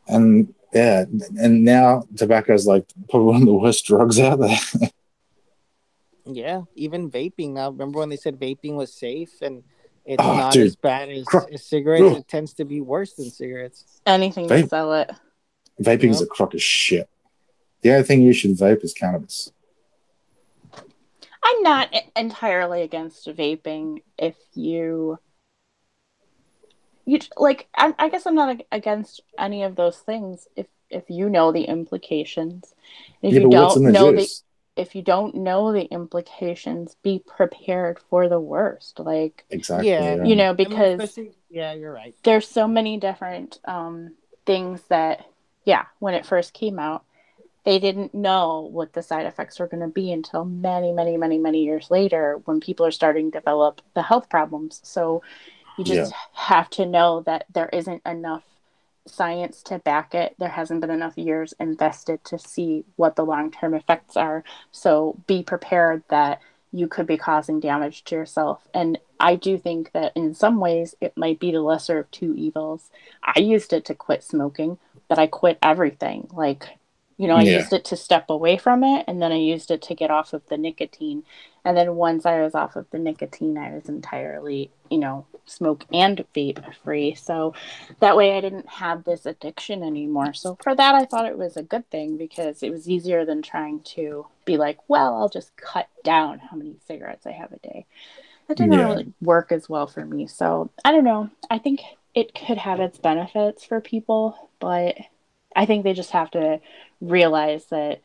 And yeah, and now tobacco is like probably one of the worst drugs out there. Yeah, even vaping now. Remember when they said vaping was safe and it's Oh, not as dude. bad as cigarettes? It tends to be worse than cigarettes. Anything to sell it. Vaping is a crock of shit. The only thing you should vape is cannabis. I'm not entirely against vaping if you like. I guess I'm not against any of those things if you know the implications. If Yeah, you but what's in don't the know juice? if you don't know the implications, be prepared for the worst. Like, Exactly. Yeah, Yeah. I mean, because especially you're right. there's so many different things that, yeah, when it first came out, they didn't know what the side effects were going to be until many, many, many, many years later when people are starting to develop the health problems. So you Yeah. just have to know that there isn't enough science to back it. There hasn't been enough years invested to see what the long term effects are. So be prepared that you could be causing damage to yourself. And I do think that in some ways it might be the lesser of two evils. I used it to quit smoking, but I quit everything. Like, I Yeah. used it to step away from it, and then I used it to get off of the nicotine. And then once I was off of the nicotine, I was entirely, smoke and vape free. So that way I didn't have this addiction anymore. So for that, I thought it was a good thing because it was easier than trying to be like, well, I'll just cut down how many cigarettes I have a day. That didn't Yeah. really work as well for me. So I don't know. I think it could have its benefits for people, but I think they just have to realize that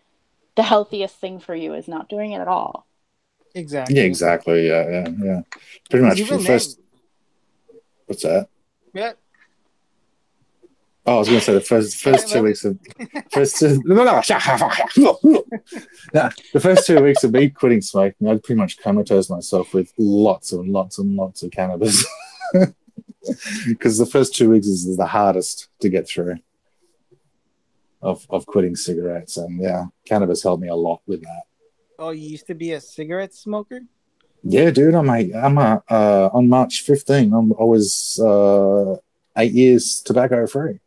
the healthiest thing for you is not doing it at all. Yeah, Exactly. exactly. Yeah, yeah, yeah. Pretty Because much for the even then, first. What's that? yeah. Oh, I was going to say the first 2 weeks of the first 2 weeks of me quitting smoking, I'd pretty much comatose myself with lots and lots and lots of cannabis because the first 2 weeks is the hardest to get through of quitting cigarettes, and yeah, cannabis helped me a lot with that. Oh, you used to be a cigarette smoker? Yeah, dude, I'm on March 15. I was 8 years tobacco free.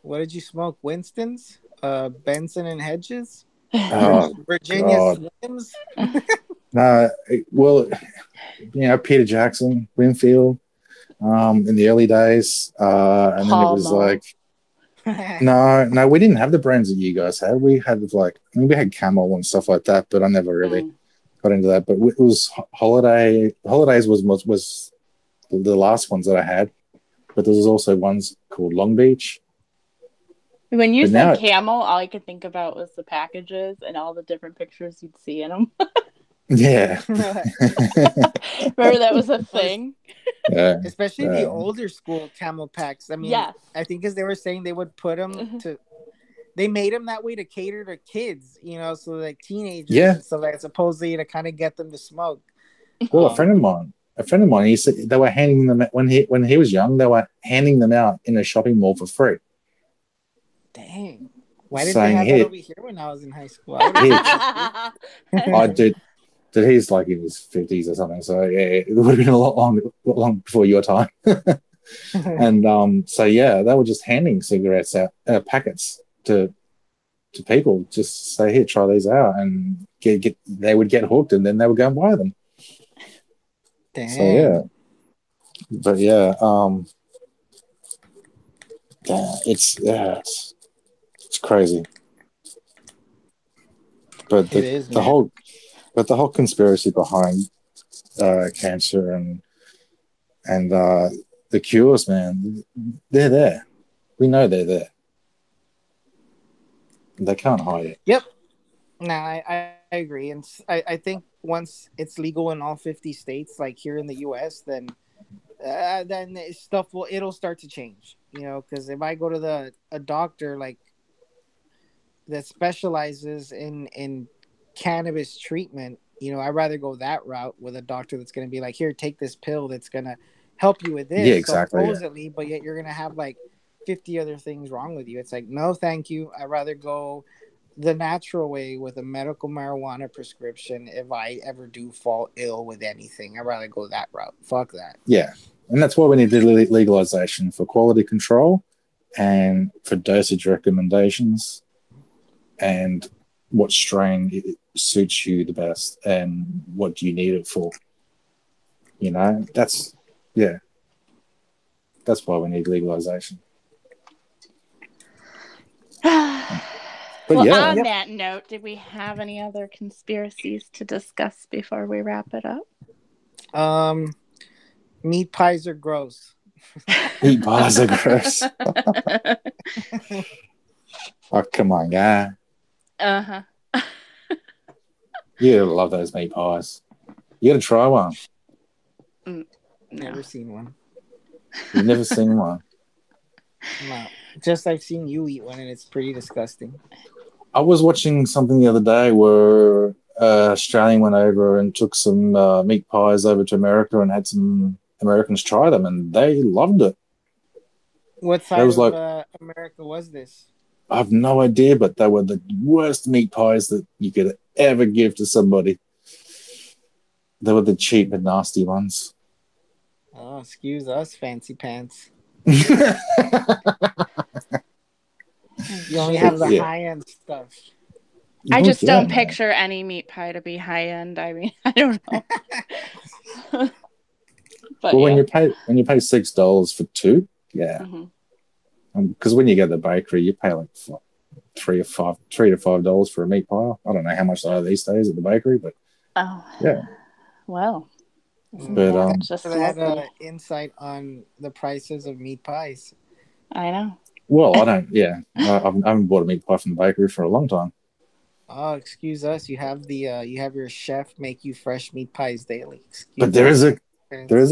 What did you smoke? Winston's? Benson and Hedges? Oh Virginia God, Slims? no. Well, Peter Jackson, Winfield, in the early days, and then it was like, no, we didn't have the brands that you guys had. We had we had Camel and stuff like that, but I never really got into that. But it was Holidays was the last ones that I had, but there was also ones called Long Beach. When you said Camel, all I could think about was the packages and all the different pictures you'd see in them. Yeah. Remember that was a thing? Yeah. Especially the older school Camel packs. I mean, yes. I think as they were saying, they would put them they made them that way to cater to kids, so like teenagers and stuff like that, supposedly to kind of get them to smoke. Well, a friend of mine, he said they were handing them when he was young. They were handing them out in a shopping mall for free. Dang. Why didn't they saying, have that over here when I was in high school? I did he's like in his 50s or something, so yeah, it would have been a lot long before your time. And so yeah, they were just handing cigarettes out, packets to people, just say, here, try these out, and they would get hooked, and then they would go and buy them. Dang. So yeah, but yeah, it's crazy. But the whole conspiracy behind cancer and the cures, man, they're there. We know they're there. They can't hide it. Yep. No, I agree, and I think once it's legal in all 50 states, like here in the U.S., then it'll start to change. Because if I go to a doctor like that specializes in cannabis treatment, I'd rather go that route with a doctor that's going to be like, here, take this pill that's going to help you with this, supposedly, but yet you're going to have like 50 other things wrong with you. It's like, no, thank you. I'd rather go the natural way with a medical marijuana prescription. If I ever do fall ill with anything, I'd rather go that route. Fuck that. Yeah. And that's why we need legalization, for quality control and for dosage recommendations and what strain suits you the best and what do you need it for. That's why we need legalization. But on that note, did we have any other conspiracies to discuss before we wrap it up? Meat pies are gross. Meat pies are gross. Oh, come on, guy. Uh-huh. You love those meat pies. You gotta try one. Never seen one. You've never seen one? No. Just I've seen you eat one, and it's pretty disgusting. I was watching something the other day where Australian went over and took some meat pies over to America and had some Americans try them, and they loved it. What side of America was this? I have no idea, but they were the worst meat pies that you could ever give to somebody. They were the cheap and nasty ones. Oh, excuse us, fancy pants. You only have the high-end stuff. I just don't picture any meat pie to be high-end. I mean, I don't know. But when you pay $6 for two, because when you go to the bakery, you pay like $3 to $5 for a meat pie. I don't know how much they are these days at the bakery, but well, but just had insight on the prices of meat pies. I know. Well, I don't. Yeah, I haven't bought a meat pie from the bakery for a long time. Oh, excuse us. You have you have your chef make you fresh meat pies daily. But there is a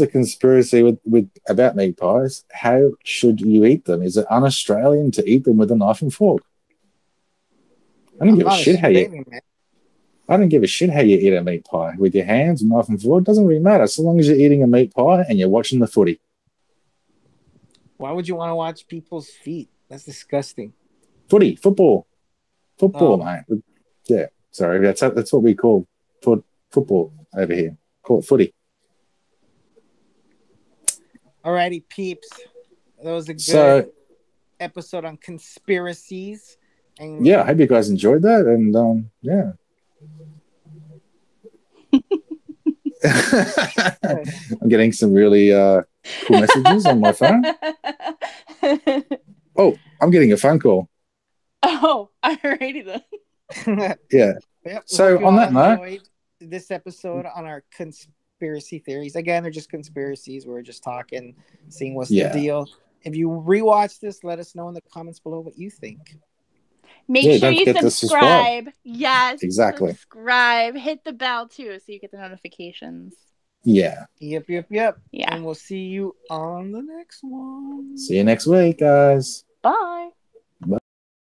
conspiracy with about meat pies. How should you eat them? Is it un-Australian to eat them with a knife and fork? I don't give a shit how you. I don't give a shit how you eat a meat pie with your hands, knife and fork. It doesn't really matter so long as you're eating a meat pie and you're watching the footy. Why would you want to watch people's feet? That's disgusting. Football, mate. Yeah, sorry, that's what we call football over here. Call it footy. Alrighty, peeps. That was a good episode on conspiracies. And I hope you guys enjoyed that. And yeah. I'm getting some really cool messages on my phone. Oh, I'm getting a phone call. Oh, alrighty then. Yeah. Yep, so on that note, this episode on our conspiracy theories. Again, they're just conspiracies. We're just talking, seeing what's the deal. If you rewatch this, let us know in the comments below what you think. Make sure you subscribe. Yes. Exactly. Subscribe. Hit the bell too so you get the notifications. Yeah. Yep. Yeah. And we'll see you on the next one. See you next week, guys. Bye.